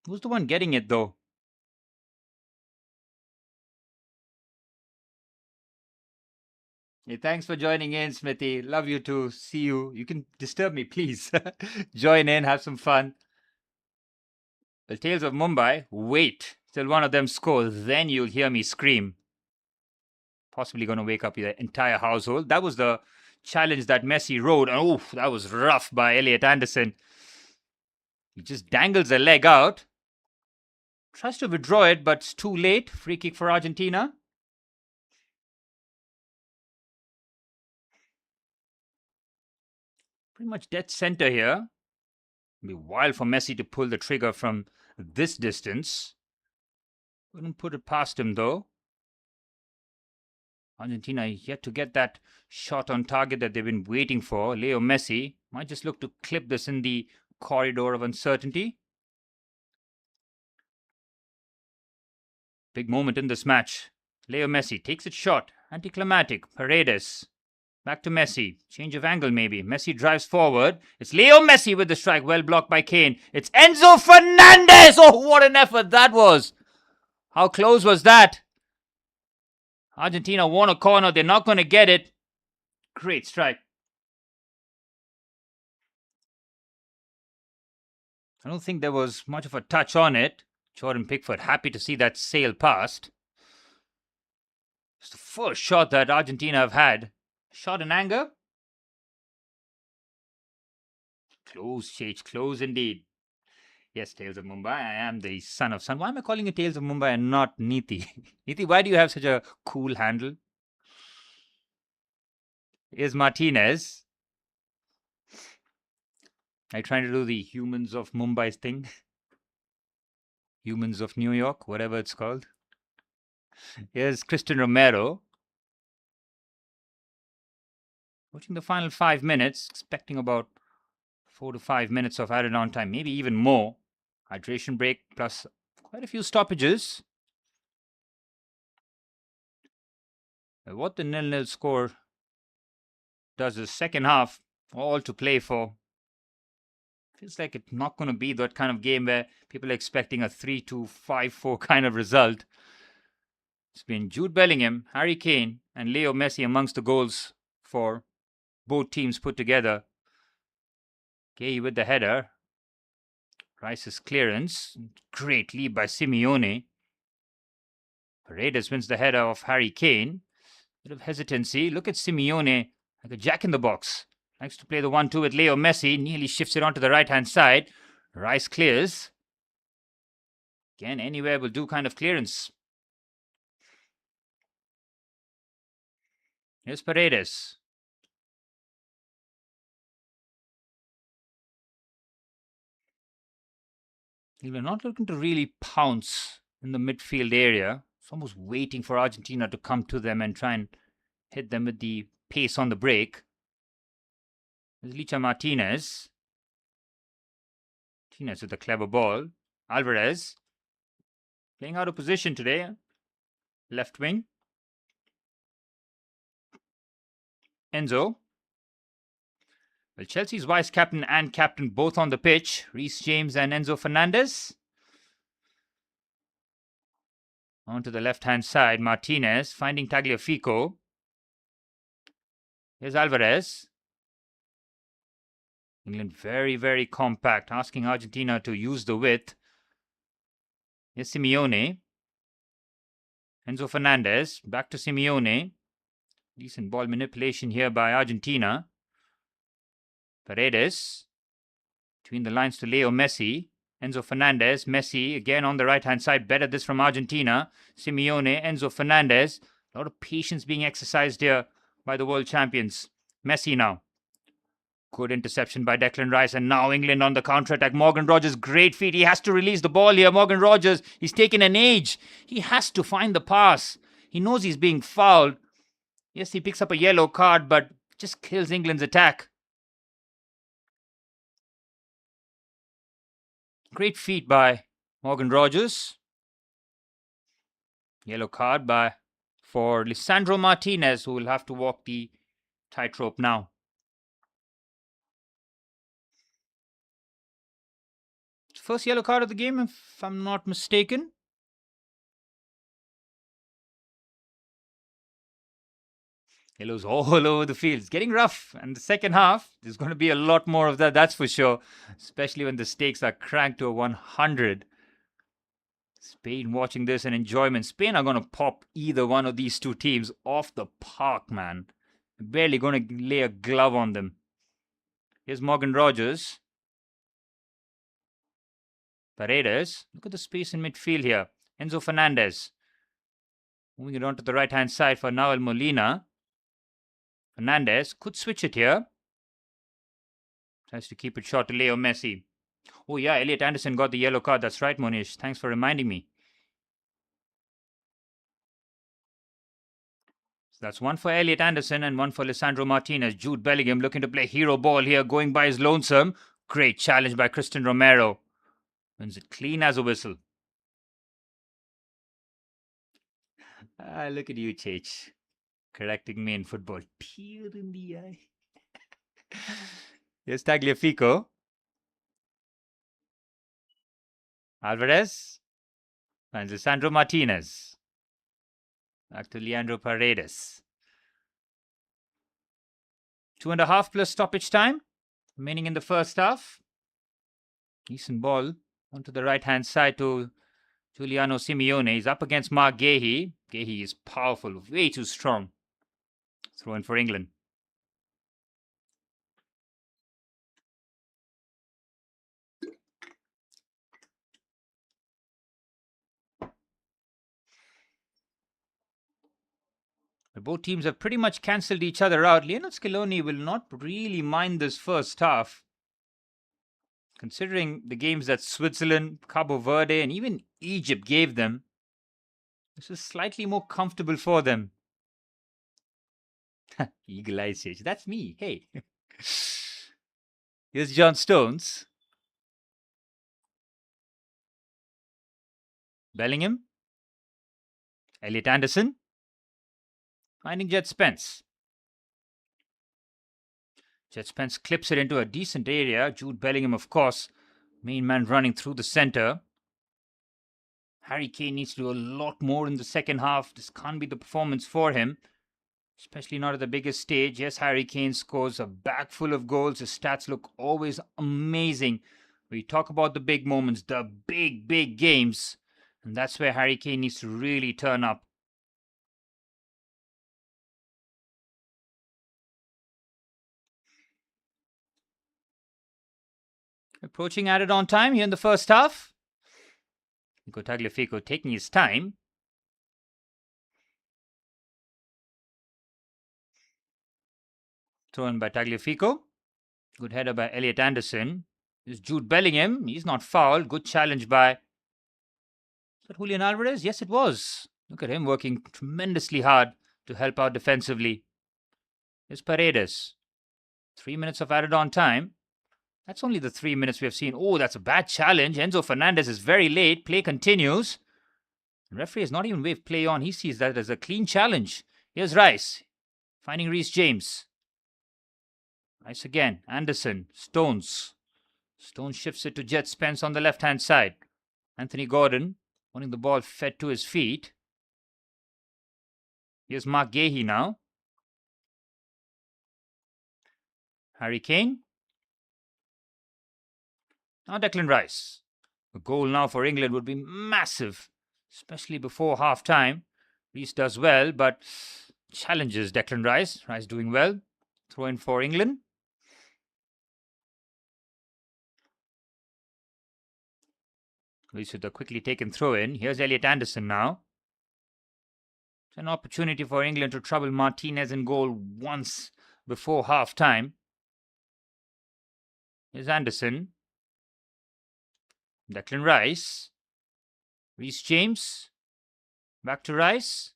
Who's the one getting it though? Hey, thanks for joining in, Smithy. Love you too. See you. You can disturb me, please. Join in, have some fun. The Tales of Mumbai. Wait till one of them scores, then you'll hear me scream. Possibly going to wake up the entire household. That was the challenge that Messi rode. Oh, that was rough by Elliot Anderson. He just dangles a leg out. Tries to withdraw it, but it's too late. Free kick for Argentina. Pretty much dead center here. It'll be wild for Messi to pull the trigger from this distance. Wouldn't put it past him though. Argentina yet to get that shot on target that they've been waiting for. Leo Messi might just look to clip this in the corridor of uncertainty. Big moment in this match. Leo Messi takes it short. Anticlimactic. Paredes. Back to Messi. Change of angle maybe. Messi drives forward. It's Leo Messi with the strike. Well blocked by Kane. It's Enzo Fernandez. Oh, what an effort that was. How close was that? Argentina won a corner. They're not going to get it. Great strike. I don't think there was much of a touch on it. Jordan Pickford happy to see that sail past. It's the first shot that Argentina have had. Shot in anger. Close, Chage. Close indeed. Yes, Tales of Mumbai. I am the son of Sun. Why am I calling it Tales of Mumbai and not Niti? Niti, why do you have such a cool handle? Here's Martinez. Are you trying to do the Humans of Mumbai thing? Humans of New York, whatever it's called. Here's Cristian Romero. Watching the final 5 minutes, expecting about 4 to 5 minutes of added on time, maybe even more. Hydration break plus quite a few stoppages. What the 0-0 score does is second half, all to play for. Feels like it's not going to be that kind of game where people are expecting a 3-2, 5-4 kind of result. It's been Jude Bellingham, Harry Kane, and Leo Messi amongst the goals for both teams put together. Gay with the header. Rice's clearance. Great lead by Simeone. Paredes wins the header of Harry Kane. Bit of hesitancy. Look at Simeone, like a jack in the box. Likes to play the 1-2 with Leo Messi. Nearly shifts it onto the right-hand side. Rice clears. Again, anywhere will do kind of clearance. Here's Paredes. They were not looking to really pounce in the midfield area. It's almost waiting for Argentina to come to them and try and hit them with the pace on the break. There's Licha Martinez. Martinez with a clever ball. Alvarez. Playing out of position today. Left wing. Enzo. Well, Chelsea's vice captain and captain both on the pitch. Reece James and Enzo Fernandez. On to the left-hand side, Martinez finding Tagliafico. Here's Alvarez. England very, very compact, asking Argentina to use the width. Here's Simeone. Enzo Fernandez, back to Simeone. Decent ball manipulation here by Argentina. Paredes. Between the lines to Leo Messi. Enzo Fernandez. Messi again on the right-hand side. Better this from Argentina. Simeone. Enzo Fernandez. A lot of patience being exercised here by the world champions. Messi now. Good interception by Declan Rice. And now England on the counter-attack. Morgan Rogers, great feet. He has to release the ball here. Morgan Rogers, he's taken an age. He has to find the pass. He knows he's being fouled. Yes, he picks up a yellow card, but just kills England's attack. Great feat by Morgan Rogers. Yellow card for Lisandro Martinez, who will have to walk the tightrope now. First yellow card of the game, if I'm not mistaken. Yellows all over the field. It's getting rough. And the second half, there's going to be a lot more of that, that's for sure. Especially when the stakes are cranked to 100. Spain watching this in enjoyment. Spain are going to pop either one of these two teams off the park, man. Barely going to lay a glove on them. Here's Morgan Rogers. Paredes. Look at the space in midfield here. Enzo Fernandez. Moving it on to the right-hand side for Nahuel Molina. Fernandez could switch it here. Tries to keep it short to Leo Messi. Oh yeah, Elliot Anderson got the yellow card. That's right, Monish. Thanks for reminding me. So that's one for Elliot Anderson and one for Lisandro Martinez. Jude Bellingham looking to play hero ball here, going by his lonesome. Great challenge by Christian Romero. Wins it clean as a whistle. Look at you, Chech. Correcting me in football. Tear in the eye. Here's Tagliafico. Alvarez. And Lisandro Martinez. Back to Leandro Paredes. 2.5 plus stoppage time. Remaining in the first half. Decent ball. Onto the right-hand side to Giuliano Simeone. He's up against Mark Gahey. Gahey is powerful. Way too strong. Throw in for England. Both teams have pretty much cancelled each other out. Lionel Scaloni will not really mind this first half. Considering the games that Switzerland, Cabo Verde and even Egypt gave them, this is slightly more comfortable for them. Eagle Eye Sage. That's me. Hey. Here's John Stones. Bellingham. Elliot Anderson. Finding Jet Spence. Jet Spence clips it into a decent area. Jude Bellingham, of course, main man running through the center. Harry Kane needs to do a lot more in the second half. This can't be the performance for him, especially not at the biggest stage. Yes, Harry Kane scores a bag full of goals. His stats look always amazing. We talk about the big moments, the big, big games, and that's where Harry Kane needs to really turn up. Approaching added on time here in the first half. Nico Tagliafico taking his time. Thrown by Tagliafico. Good header by Elliot Anderson. This is Jude Bellingham. He's not fouled. Good challenge by... Is that Julian Alvarez? Yes, it was. Look at him working tremendously hard to help out defensively. Here's Paredes. 3 minutes of added on time. That's only the 3 minutes we have seen. Oh, that's a bad challenge. Enzo Fernandez is very late. Play continues. The referee has not even waved play on. He sees that as a clean challenge. Here's Rice, finding Reece James. Rice again. Anderson. Stones. Stones shifts it to Jet Spence on the left-hand side. Anthony Gordon wanting the ball fed to his feet. Here's Mark Gahey now. Harry Kane. Now Declan Rice. A goal now for England would be massive, especially before half-time. Reece does well, but challenges Declan Rice. Rice doing well. Throw in for England. Reece with a quickly taken throw in. Here's Elliot Anderson now. It's an opportunity for England to trouble Martinez in goal once before half-time. Here's Anderson. Declan Rice. Reece James. Back to Rice.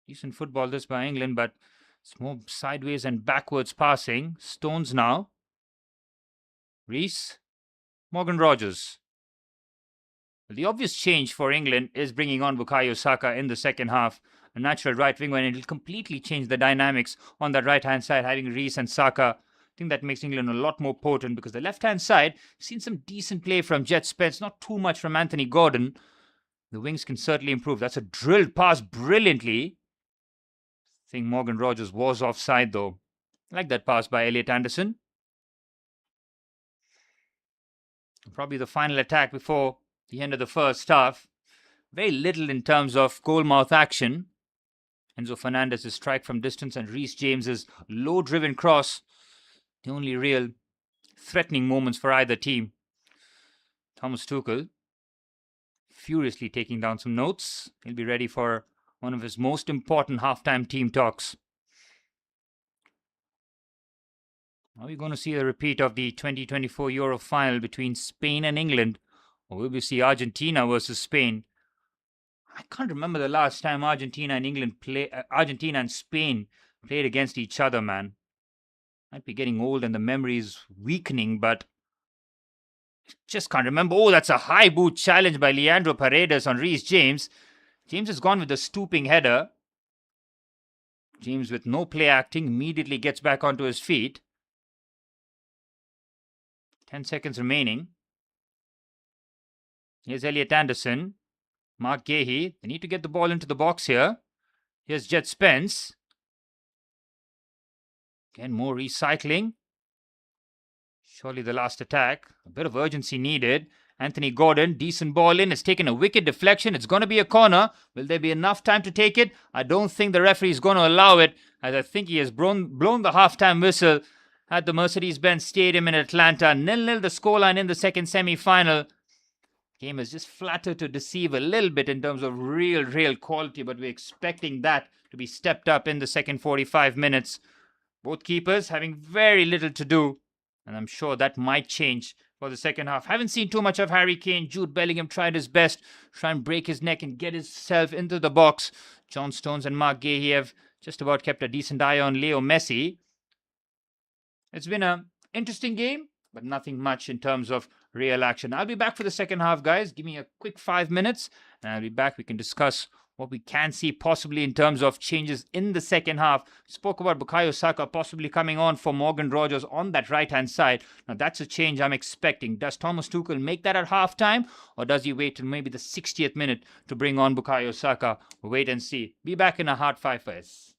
Decent football this by England, but it's more sideways and backwards passing. Stones now. Reece. Morgan Rogers. The obvious change for England is bringing on Bukayo Saka in the second half. A natural right winger, and it'll completely change the dynamics on that right-hand side, having Reece and Saka. I think that makes England a lot more potent because the left-hand side, seen some decent play from Jet Spence, not too much from Anthony Gordon. The wings can certainly improve. That's a drilled pass brilliantly. I think Morgan Rogers was offside though. I like that pass by Elliot Anderson. Probably the final attack before the end of the first half. Very little in terms of goal-mouth action. Enzo Fernandez's strike from distance and Reece James's low-driven cross. The only real threatening moments for either team. Thomas Tuchel furiously taking down some notes. He'll be ready for one of his most important halftime team talks. Are we going to see a repeat of the 2024 Euro final between Spain and England? Or will we see Argentina versus Spain? I can't remember the last time Argentina and Spain played against each other, man. Might be getting old and the memory is weakening, but just can't remember. Oh, that's a high boot challenge by Leandro Paredes on Reece James. James has gone with the stooping header. James, with no play acting, immediately gets back onto his feet. 10 seconds remaining. Here's Elliot Anderson. Mark Gahey. They need to get the ball into the box here. Here's Jet Spence. Again, more recycling. Surely the last attack. A bit of urgency needed. Anthony Gordon, decent ball in. It's taken a wicked deflection. It's going to be a corner. Will there be enough time to take it? I don't think the referee is going to allow it, as I think he has blown the halftime whistle at the Mercedes-Benz Stadium in Atlanta. 0-0 the scoreline in the second semi-final. Game is just flattered to deceive a little bit in terms of real quality, but we're expecting that to be stepped up in the second 45 minutes. Both keepers having very little to do, and I'm sure that might change for the second half. Haven't seen too much of Harry Kane. Jude Bellingham tried his best to try and break his neck and get himself into the box. John Stones and Mark Gahey have just about kept a decent eye on Leo Messi. It's been an interesting game, but nothing much in terms of real action. I'll be back for the second half, guys. Give me a quick 5 minutes, and I'll be back. We can discuss what we can see possibly in terms of changes in the second half. Spoke about Bukayo Saka possibly coming on for Morgan Rogers on that right-hand side. Now, that's a change I'm expecting. Does Thomas Tuchel make that at halftime, or does he wait till maybe the 60th minute to bring on Bukayo Saka? We'll wait and see. Be back in a hard 5 first.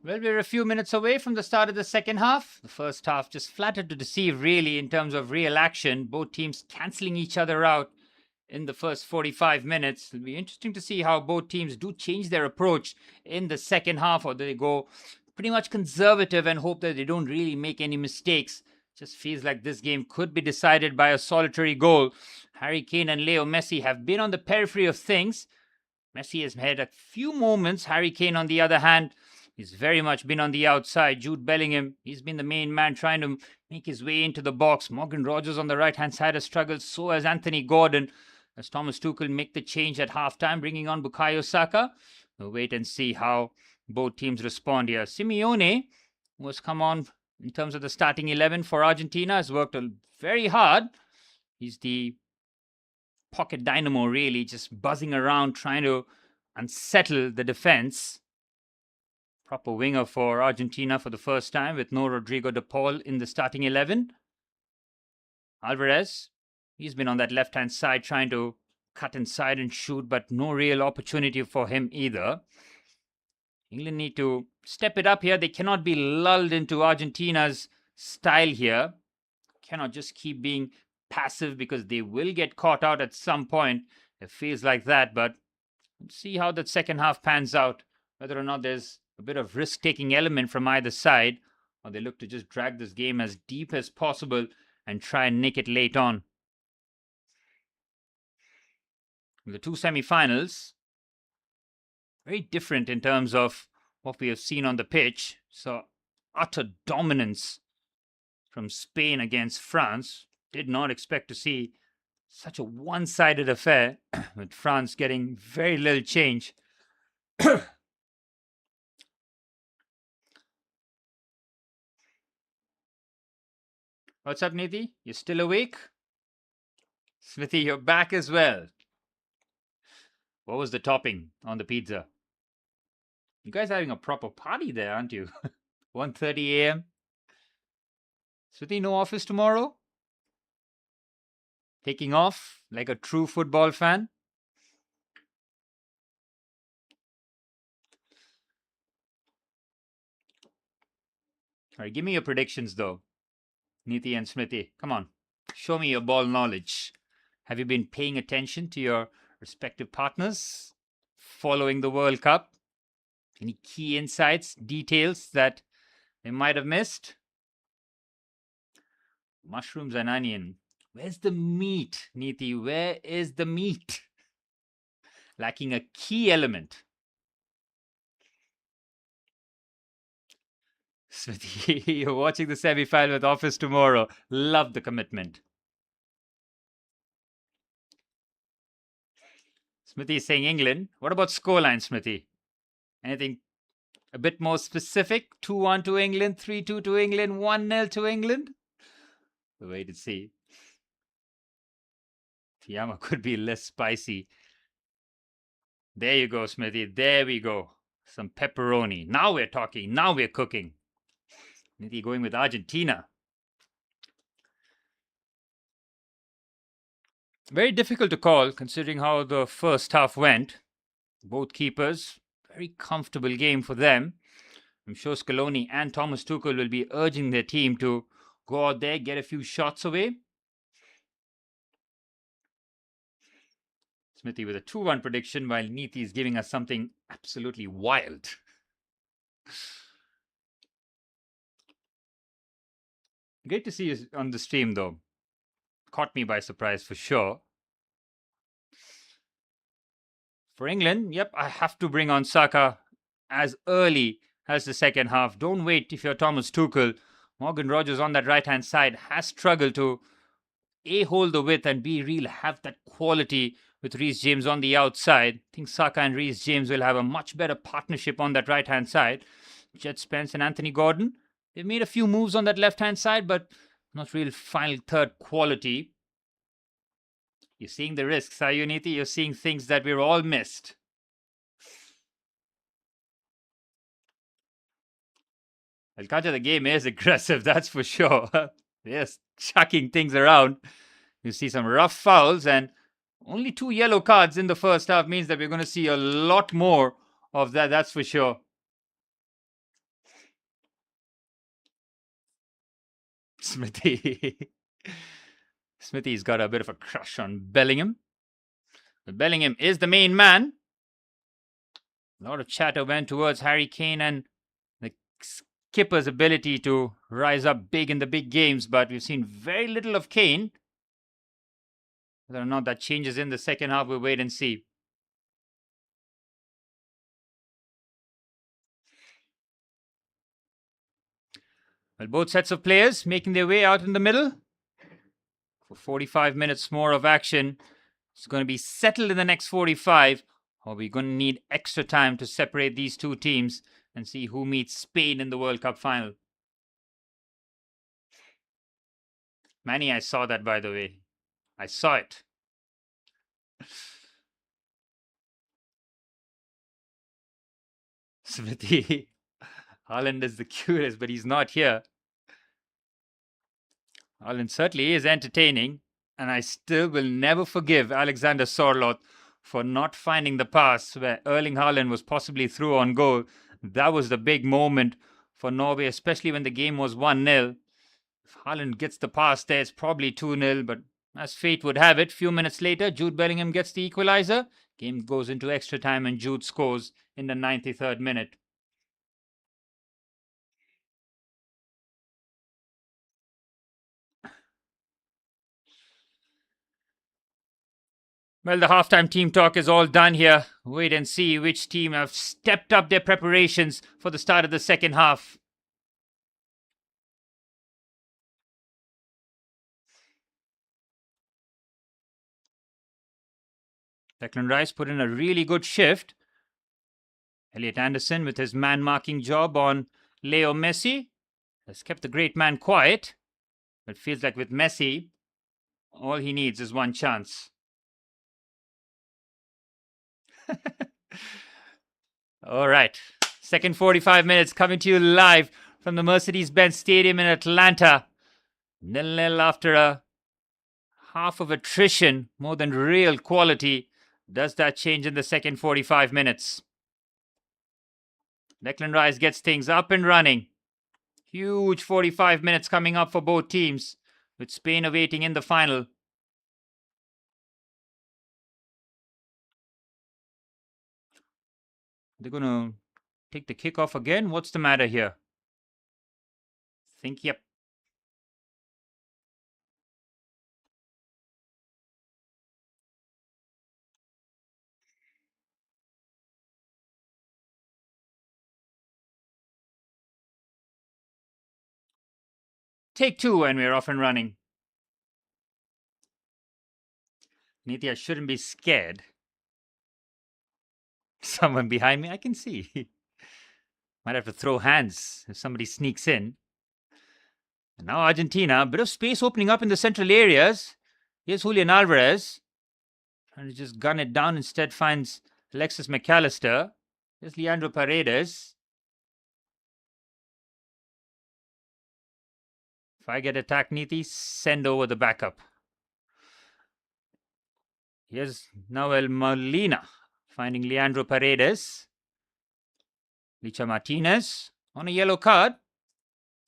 Well, we're a few minutes away from the start of the second half. The first half just flattered to deceive, really, in terms of real action. Both teams cancelling each other out in the first 45 minutes. It'll be interesting to see how both teams do change their approach in the second half, or they go pretty much conservative and hope that they don't really make any mistakes. Just feels like this game could be decided by a solitary goal. Harry Kane and Leo Messi have been on the periphery of things. Messi has had a few moments. Harry Kane, on the other hand, he's very much been on the outside. Jude Bellingham, he's been the main man trying to make his way into the box. Morgan Rogers on the right-hand side has struggled. So has Anthony Gordon. As Thomas Tuchel make the change at halftime, bringing on Bukayo Saka. We'll wait and see how both teams respond here. Simeone, who has come on in terms of the starting 11 for Argentina, has worked very hard. He's the pocket dynamo, really, just buzzing around, trying to unsettle the defense. Proper winger for Argentina for the first time, with no Rodrigo de Paul in the starting 11. Alvarez, he's been on that left-hand side trying to cut inside and shoot, but no real opportunity for him either. England need to step it up here. They cannot be lulled into Argentina's style here. Cannot just keep being passive, because they will get caught out at some point. It feels like that, but let's see how that second half pans out. Whether or not there's a bit of risk-taking element from either side, or they look to just drag this game as deep as possible and try and nick it late on. The two semi-finals, very different in terms of what we have seen on the pitch. So utter dominance from Spain against France. Did not expect to see such a one-sided affair, with France getting very little change. What's up, Nidhi? You still awake? Smithy, you're back as well. What was the topping on the pizza? You guys are having a proper party there, aren't you? 1:30 a.m. Smithy, no office tomorrow? Taking off like a true football fan? All right, give me your predictions, though. Niti and Smriti, come on. Show me your ball knowledge. Have you been paying attention to your respective partners following the World Cup? Any key insights, details that they might have missed? Mushrooms and onion. Where's the meat, Niti? Where is the meat? Lacking a key element. Smithy, you're watching the semi-final with office tomorrow. Love the commitment. Smithy is saying England. What about scoreline, Smithy? Anything a bit more specific? 2-1 to England, 3-2 to England, 1-0 to England? We'll wait and see. Fiyama could be less spicy. There you go, Smithy. There we go. Some pepperoni. Now we're talking. Now we're cooking. Maybe going with Argentina. Very difficult to call, considering how the first half went. Both keepers, very comfortable game for them. I'm sure Scaloni and Thomas Tuchel will be urging their team to go out there, get a few shots away. Smithy with a 2-1 prediction, while Niti is giving us something absolutely wild. Great to see you on the stream, though. Caught me by surprise for sure. For England, yep, I have to bring on Saka as early as the second half. Don't wait if you're Thomas Tuchel. Morgan Rogers on that right-hand side has struggled to A, hold the width, and B, really have that quality with Reece James on the outside. I think Saka and Reece James will have a much better partnership on that right-hand side. Jet Spence and Anthony Gordon, they've made a few moves on that left-hand side, but not real final third quality. You're seeing the risks, are you, Niti? You're seeing things that we've all missed. Alcantara, the game is aggressive, that's for sure. Yes, chucking things around. You see some rough fouls, and only 2 yellow cards in the first half means that we're going to see a lot more of that, that's for sure. Smithy. Smithy's got a bit of a crush on Bellingham. But Bellingham is the main man. A lot of chatter went towards Harry Kane and the skipper's ability to rise up big in the big games, but we've seen very little of Kane. Whether or not that changes in the second half, we'll wait and see. Well, both sets of players making their way out in the middle. For 45 minutes more of action. It's going to be settled in the next 45. Or we're going to need extra time to separate these two teams and see who meets Spain in the World Cup final. Manny, I saw that, by the way. I saw it. Smithy. Haaland is the cutest, but he's not here. Haaland certainly is entertaining, and I still will never forgive Alexander Sorloth for not finding the pass where Erling Haaland was possibly through on goal. That was the big moment for Norway, especially when the game was 1-0. If Haaland gets the pass there, it's probably 2-0, but as fate would have it, a few minutes later, Jude Bellingham gets the equalizer. Game goes into extra time and Jude scores in the 93rd minute. Well, the halftime team talk is all done here. Wait and see which team have stepped up their preparations for the start of the second half. Declan Rice put in a really good shift. Elliot Anderson with his man-marking job on Leo Messi has kept the great man quiet. But it feels like with Messi, all he needs is one chance. All right. Second 45 minutes coming to you live from the Mercedes-Benz Stadium in Atlanta. 0-0 after a half of attrition, more than real quality. Does that change in the second 45 minutes? Declan Rice gets things up and running. Huge 45 minutes coming up for both teams, with Spain awaiting in the final. They're going to take the kickoff again. What's the matter here? Yep. Take two and we're off and running. Nithya shouldn't be scared. Someone behind me, I can see. Might have to throw hands if somebody sneaks in. And now Argentina, a bit of space opening up in the central areas. Here's Julian Alvarez. Trying to just gun it down, instead finds Alexis McAllister. Here's Leandro Paredes. If I get attacked, Niti, send over the backup. Here's Noel Molina finding Leandro Paredes. Licha Martinez on a yellow card.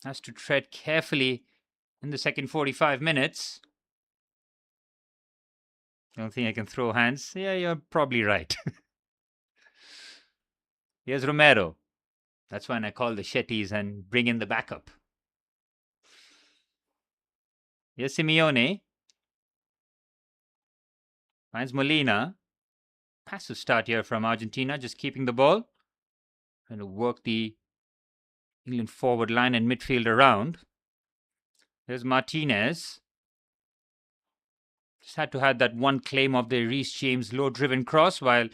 Has to tread carefully in the second 45 minutes. Don't think I can throw hands. Yeah, you're probably right. Here's Romero. That's when I call the Shetties and bring in the backup. Here's Simeone. Finds Molina. Passive start here from Argentina, just keeping the ball. Trying to work the England forward line and midfield around. There's Martinez. Just had to have that one claim of the Reece James low-driven cross, while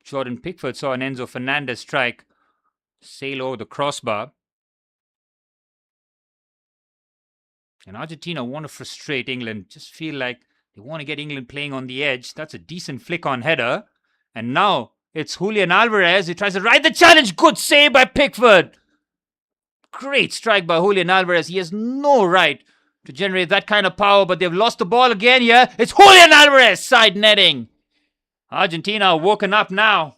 Jordan Pickford saw an Enzo Fernandez strike sail over the crossbar. And Argentina want to frustrate England. Just feel like they want to get England playing on the edge. That's a decent flick on header. And now it's Julian Alvarez. He tries to ride the challenge. Good save by Pickford. Great strike by Julian Alvarez. He has no right to generate that kind of power, but they've lost the ball again here. It's Julian Alvarez side netting. Argentina woken up now.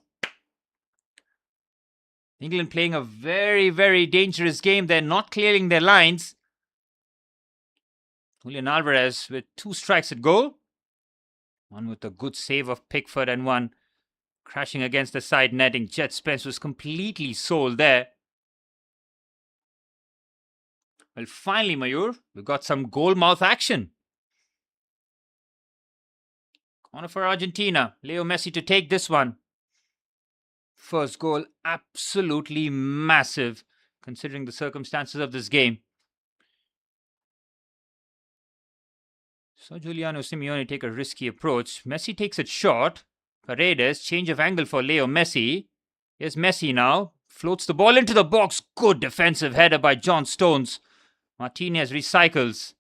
England playing a very, very dangerous game. They're not clearing their lines. Julian Alvarez with 2 strikes at goal. One with a good save of Pickford and one crashing against the side netting. Jet Spence was completely sold there. Well, finally, Mayur, we've got some goal mouth action. Corner for Argentina. Leo Messi to take this one. First goal, absolutely massive, considering the circumstances of this game. So Giuliano Simeone take a risky approach. Messi takes it short. Paredes, change of angle for Leo Messi. Here's Messi now. Floats the ball into the box. Good defensive header by John Stones. Martinez recycles.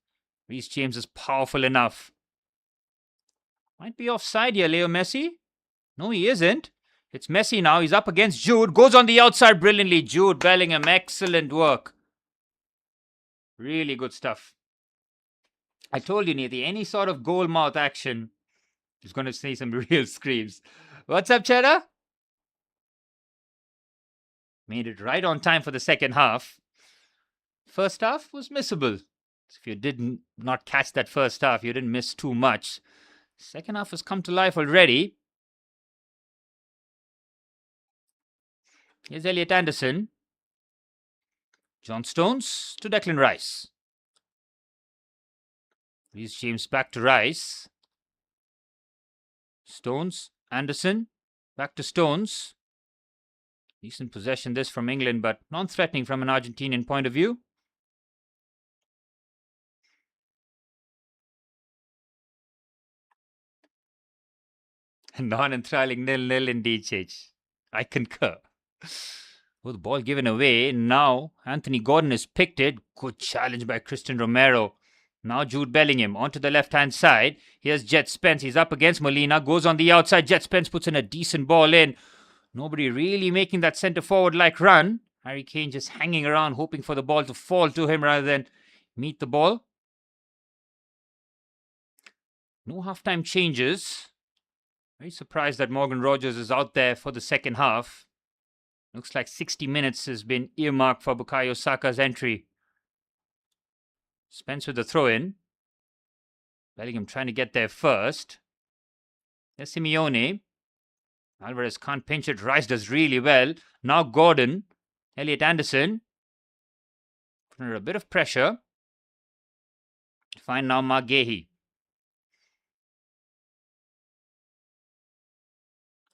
Reece James is powerful enough. Might be offside here, Leo Messi. No, he isn't. It's Messi now. He's up against Jude. Goes on the outside brilliantly. Jude Bellingham, excellent work. Really good stuff. I told you, Nethi, any sort of goal mouth action is going to see some real screams. What's up, Cheddar? Made it right on time for the second half. First half was missable. If you did not catch that first half, you didn't miss too much. Second half has come to life already. Here's Elliot Anderson. John Stones to Declan Rice. Reece James back to Rice. Stones, Anderson, back to Stones. Decent possession this from England, but non-threatening from an Argentinian point of view. Non-enthralling 0-0 indeed, Chage. I concur. With the ball given away, now Anthony Gordon has picked it. Good challenge by Christian Romero. Now Jude Bellingham onto the left-hand side. Here's Jet Spence. He's up against Molina. Goes on the outside. Jet Spence puts in a decent ball in. Nobody really making that centre-forward-like run. Harry Kane just hanging around, hoping for the ball to fall to him rather than meet the ball. No half-time changes. Very surprised that Morgan Rogers is out there for the second half. Looks like 60 minutes has been earmarked for Bukayo Saka's entry. Spence with the throw-in. Bellingham trying to get there first. There's Simeone. Alvarez can't pinch it. Rice does really well. Now Gordon. Elliot Anderson. Under a bit of pressure. Find now Mark Gahey.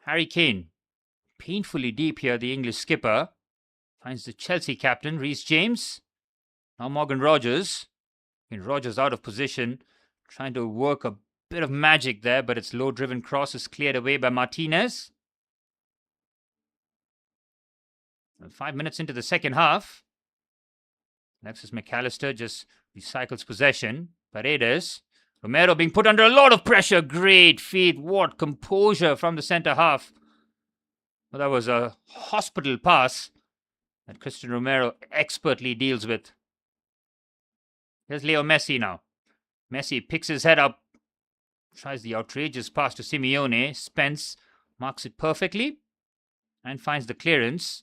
Harry Kane. Painfully deep here, the English skipper. Finds the Chelsea captain, Reece James. Now Morgan Rogers. And Rogers out of position. Trying to work a bit of magic there, but its low-driven cross is cleared away by Martinez. And 5 minutes into the second half. Alexis McAllister just recycles possession. Paredes. Romero being put under a lot of pressure. Great feed. What composure from the centre half. Well, that was a hospital pass that Christian Romero expertly deals with. Here's Leo Messi now. Messi picks his head up. Tries the outrageous pass to Simeone. Spence marks it perfectly and finds the clearance.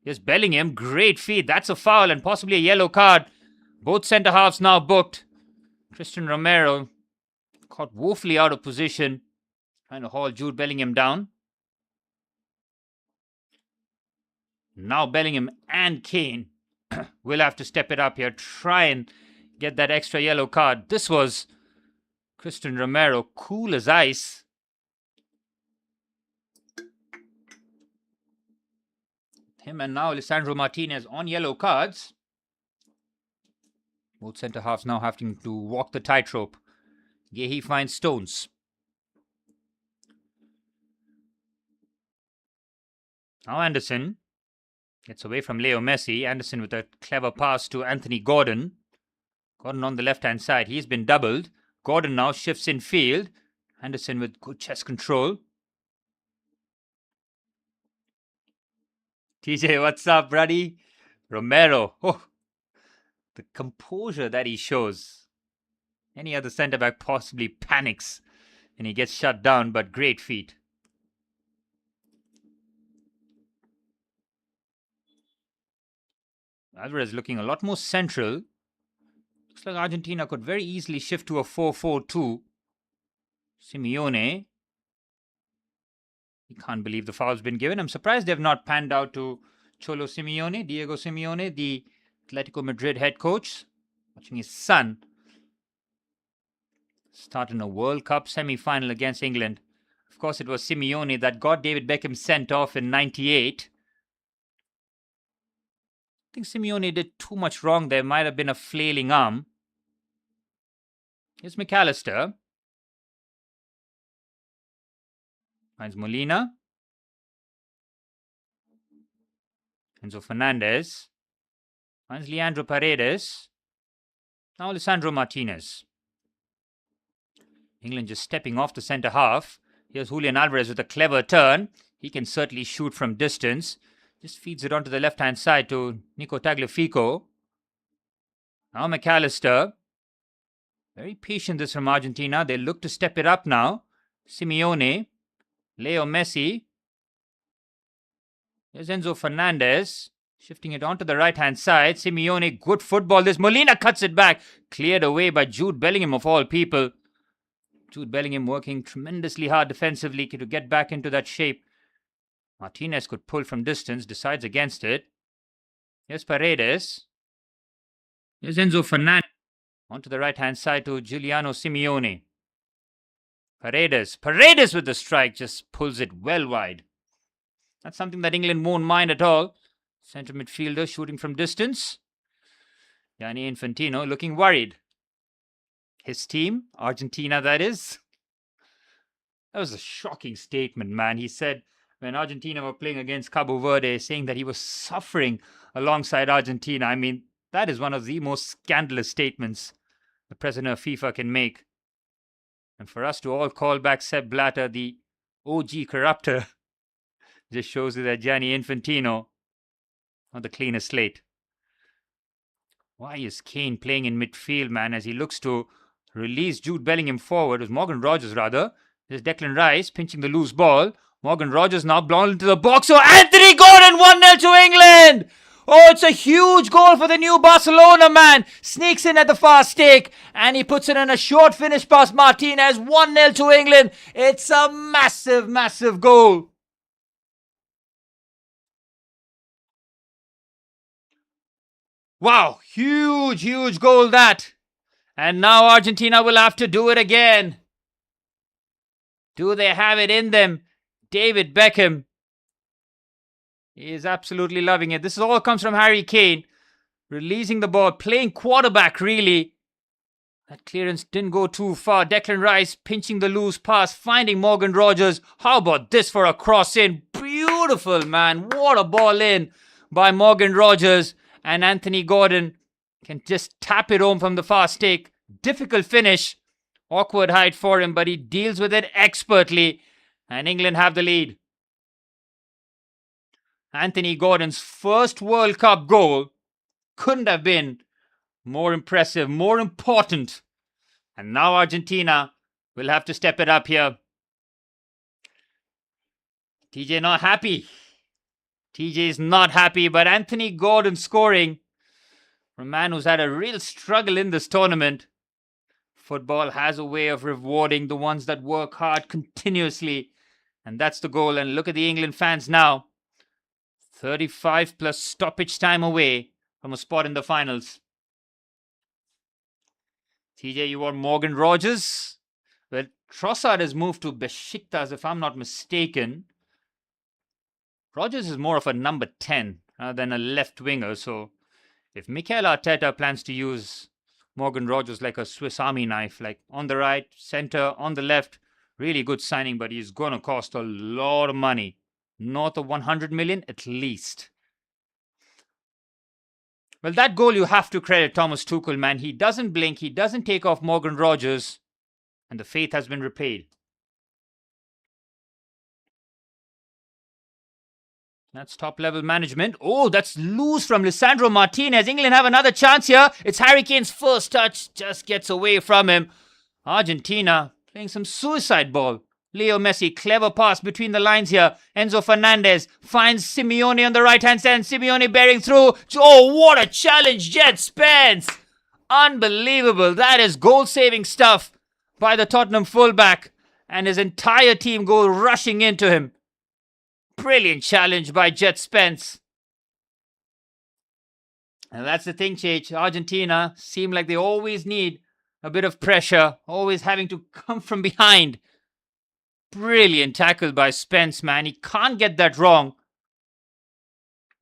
Here's Bellingham. Great feed. That's a foul and possibly a yellow card. Both centre halves now booked. Christian Romero caught woefully out of position. Trying to haul Jude Bellingham down. Now Bellingham and Kane will have to step it up here. Try and get that extra yellow card. This was Christian Romero, cool as ice. Him and now Lisandro Martinez on yellow cards. Both centre halves now having to walk the tightrope. Gahey finds Stones. Now Anderson gets away from Leo Messi. Anderson with a clever pass to Anthony Gordon. Gordon on the left-hand side. He's been doubled. Gordon now shifts in field. Anderson with good chest control. TJ, what's up, buddy? Romero. Oh, the composure that he shows. Any other centre-back possibly panics and he gets shut down, but great feat. Alvarez looking a lot more central. Looks like Argentina could very easily shift to a 4-4-2. Simeone. He can't believe the foul's been given. I'm surprised they've not panned out to Diego Simeone, the Atletico Madrid head coach, watching his son start in a World Cup semi-final against England. Of course, it was Simeone that got David Beckham sent off in '98. I think Simeone did too much wrong there. Might have been a flailing arm. Here's McAllister. Finds Molina. Enzo Fernandez. Finds Leandro Paredes. Now Lisandro Martinez. England just stepping off the centre half. Here's Julian Alvarez with a clever turn. He can certainly shoot from distance. Just feeds it onto the left-hand side to Nico Tagliafico. Now McAllister. Very patient this from Argentina. They look to step it up now. Simeone. Leo Messi. Here's Enzo Fernandez. Shifting it onto the right-hand side. Simeone, good football. This Molina cuts it back. Cleared away by Jude Bellingham of all people. Jude Bellingham working tremendously hard defensively to get back into that shape. Martinez could pull from distance. Decides against it. Here's Paredes. Here's Enzo Fernandez. Onto the right-hand side to Giuliano Simeone. Paredes with the strike. Just pulls it well wide. That's something that England won't mind at all. Centre midfielder shooting from distance. Gianni Infantino looking worried. His team, Argentina that is. That was a shocking statement, man. He said when Argentina were playing against Cabo Verde, saying that he was suffering alongside Argentina. I mean, that is one of the most scandalous statements the president of FIFA can make. And for us to all call back Sepp Blatter, the OG corrupter, just shows you that Gianni Infantino on the cleanest slate. Why is Kane playing in midfield, man, as he looks to release Jude Bellingham forward? It was Morgan Rogers, rather. There's Declan Rice pinching the loose ball. Morgan Rogers now blown into the box. So Anthony Gordon 1-0 to England! Oh, it's a huge goal for the new Barcelona man. Sneaks in at the far stake and he puts it in a short finish past Martinez. 1-0 to England. It's a massive, massive goal. Wow, huge, huge goal that. And now Argentina will have to do it again. Do they have it in them? David Beckham. He is absolutely loving it. This all comes from Harry Kane. Releasing the ball, playing quarterback really. That clearance didn't go too far. Declan Rice pinching the loose pass, finding Morgan Rogers. How about this for a cross in? Beautiful, man. What a ball in by Morgan Rogers. And Anthony Gordon can just tap it home from the far stake. Difficult finish. Awkward height for him, but he deals with it expertly. And England have the lead. Anthony Gordon's first World Cup goal couldn't have been more impressive, more important. And now Argentina will have to step it up here. TJ not happy. TJ is not happy, but Anthony Gordon scoring from a man who's had a real struggle in this tournament. Football has a way of rewarding the ones that work hard continuously. And that's the goal. And look at the England fans now. 35 plus stoppage time away from a spot in the finals. TJ, you want Morgan Rogers? Well, Trossard has moved to Besiktas, if I'm not mistaken. Rogers is more of a number 10 rather than a left winger. So if Mikel Arteta plans to use Morgan Rogers like a Swiss Army knife, like on the right, center, on the left, really good signing, but he's going to cost a lot of money. North of 100 million at least. Well, that goal you have to credit Thomas Tuchel, man. He doesn't blink. He doesn't take off Morgan Rogers. And the faith has been repaid. That's top-level management. Oh, that's loose from Lisandro Martinez. England have another chance here. It's Harry Kane's first touch. Just gets away from him. Argentina playing some suicide ball. Leo Messi, clever pass between the lines here. Enzo Fernandez finds Simeone on the right-hand side. Simeone bearing through. Oh, what a challenge, Jet Spence. Unbelievable. That is goal-saving stuff by the Tottenham fullback. And his entire team go rushing into him. Brilliant challenge by Jet Spence. And that's the thing, Chage. Argentina seem like they always need a bit of pressure, always having to come from behind. Brilliant tackle by Spence, man. He can't get that wrong.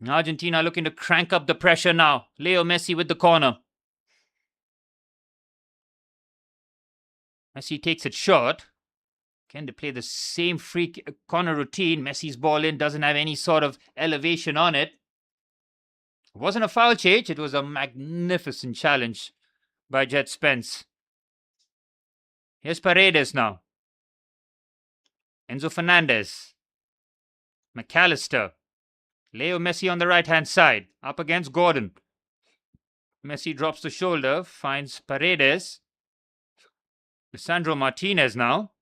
Argentina looking to crank up the pressure now. Leo Messi with the corner. Messi takes it short. Again, they play the same free corner routine. Messi's ball in, doesn't have any sort of elevation on it. It wasn't a foul, Chage. It was a magnificent challenge by Jet Spence. Here's Paredes now. Enzo Fernandez. McAllister. Leo Messi on the right-hand side. Up against Gordon. Messi drops the shoulder. Finds Paredes. Lisandro Martinez now.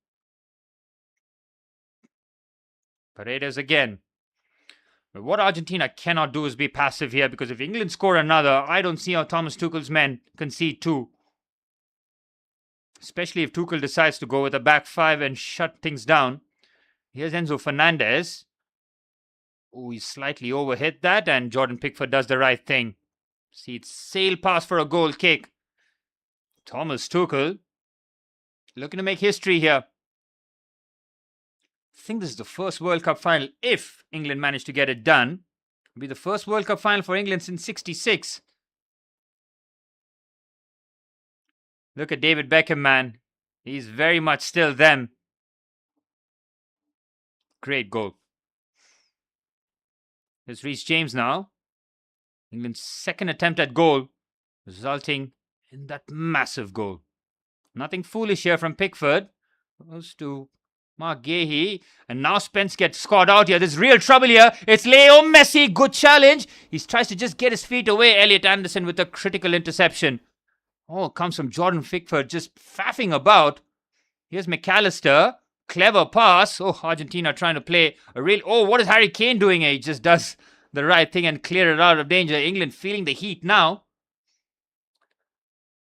Paredes again. But what Argentina cannot do is be passive here, because if England score another, I don't see how Thomas Tuchel's men concede two. Especially if Tuchel decides to go with a back five and shut things down. Here's Enzo Fernandez. Oh, he slightly overhit that, and Jordan Pickford does the right thing. See, it's sail past for a goal kick. Thomas Tuchel looking to make history here. I think this is the first World Cup final, if England managed to get it done. It'll be the first World Cup final for England since '66. Look at David Beckham, man. He's very much still them. Great goal. Here's Reece James now. England's second attempt at goal, resulting in that massive goal. Nothing foolish here from Pickford. Goes to Mark Gahey. And now Spence gets scored out here. There's real trouble here. It's Leo Messi. Good challenge. He tries to just get his feet away. Elliot Anderson with a critical interception. Oh, it comes from Jordan Pickford just faffing about. Here's McAllister. Clever pass. Oh, Argentina trying to play a real... Oh, what is Harry Kane doing here? He just does the right thing and clear it out of danger. England feeling the heat now.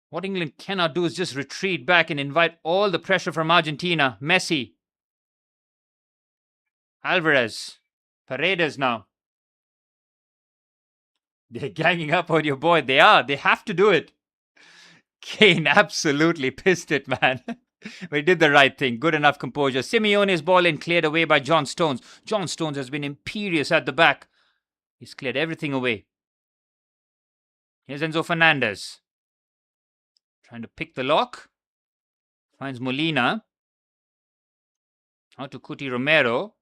What England cannot do is just retreat back and invite all the pressure from Argentina. Messi. Alvarez. Paredes now. They're ganging up on your boy. They are. They have to do it. Kane absolutely pissed it, man. But he did the right thing. Good enough composure. Simeone's ball in, cleared away by John Stones. John Stones has been imperious at the back. He's cleared everything away. Here's Enzo Fernandez. Trying to pick the lock. Finds Molina. Out to Cuti Romero.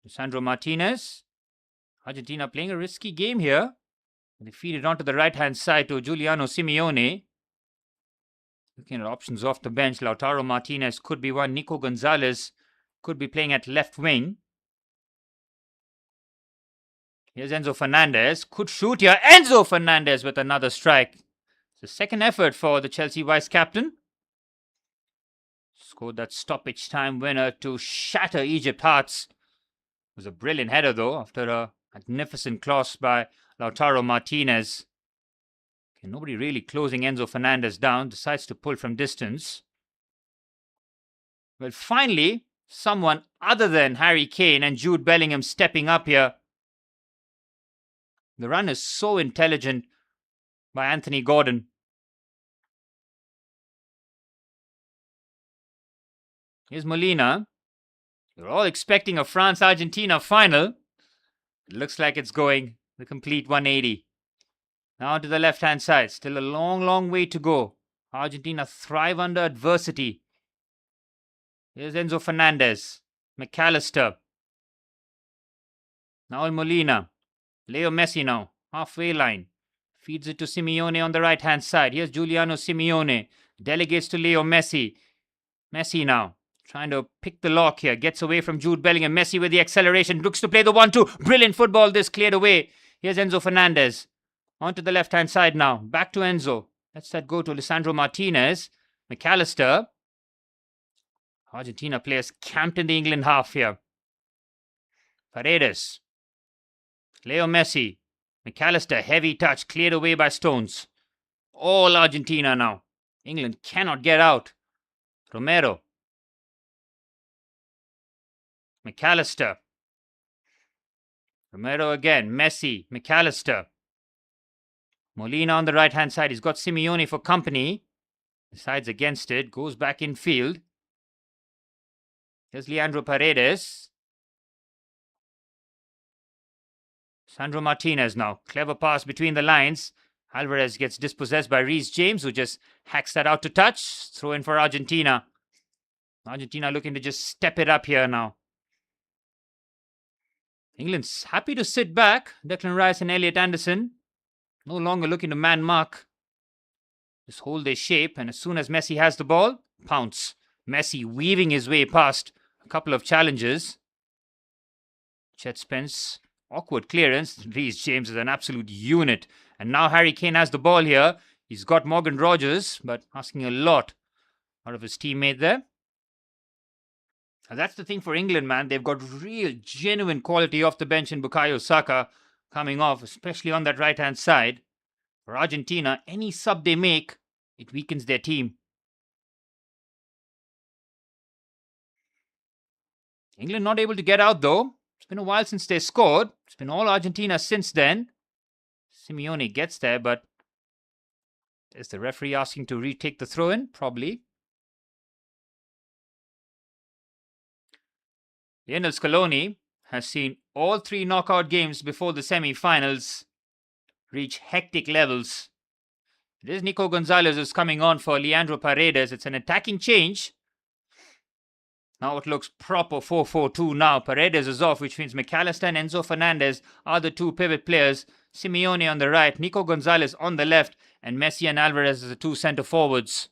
Lisandro Martinez. Argentina playing a risky game here. They feed it onto the right-hand side to Giuliano Simeone. Looking at options off the bench. Lautaro Martinez could be one. Nico Gonzalez could be playing at left wing. Here's Enzo Fernandez. Could shoot here. Enzo Fernandez with another strike. It's the second effort for the Chelsea vice-captain. Scored that stoppage time winner to shatter Egypt hearts. It was a brilliant header though, after a magnificent cross by Lautaro Martinez. Okay, nobody really closing Enzo Fernandez down. Decides to pull from distance. Well, finally, someone other than Harry Kane and Jude Bellingham stepping up here. The run is so intelligent by Anthony Gordon. Here's Molina. You're all expecting a France-Argentina final. It looks like it's going the complete 180. Now to the left-hand side. Still a long, long way to go. Argentina thrive under adversity. Here's Enzo Fernandez. McAllister. Now Molina. Leo Messi now. Halfway line. Feeds it to Simeone on the right-hand side. Here's Giuliano Simeone. Delegates to Leo Messi. Messi now. Trying to pick the lock here. Gets away from Jude Bellingham. Messi with the acceleration. Looks to play the 1-2. Brilliant football. This cleared away. Here's Enzo Fernandez. On to the left-hand side now. Back to Enzo. Let's that go to Lisandro Martinez. McAllister. Argentina players camped in the England half here. Paredes. Leo Messi. McAllister. Heavy touch. Cleared away by Stones. All Argentina now. England cannot get out. Romero. McAllister. Romero again. Messi. McAllister. Molina on the right-hand side. He's got Simeone for company. Decides against it. Goes back in field. Here's Leandro Paredes. Sandro Martinez now. Clever pass between the lines. Alvarez gets dispossessed by Reece James, who just hacks that out to touch. Throw in for Argentina. Argentina looking to just step it up here now. England's happy to sit back. Declan Rice and Elliot Anderson no longer looking to man mark. Just hold their shape, and as soon as Messi has the ball, pounce. Messi weaving his way past a couple of challenges. Chet Spence, awkward clearance. Reece James is an absolute unit. And now Harry Kane has the ball here. He's got Morgan Rogers, but asking a lot out of his teammate there. And that's the thing for England, man. They've got real, genuine quality off the bench in Bukayo Saka coming off, especially on that right-hand side. For Argentina, any sub they make, it weakens their team. England not able to get out, though. It's been a while since they scored. It's been all Argentina since then. Simeone gets there, but is the referee asking to retake the throw-in? Probably. Lionel Scaloni has seen all 3 knockout games before the semi-finals reach hectic levels. It is Nico Gonzalez who's coming on for Leandro Paredes. It's an attacking change. Now it looks proper 4-4-2 now. Paredes is off, which means McAllister and Enzo Fernandez are the 2 pivot players. Simeone on the right, Nico Gonzalez on the left, and Messi and Alvarez as the 2 centre forwards.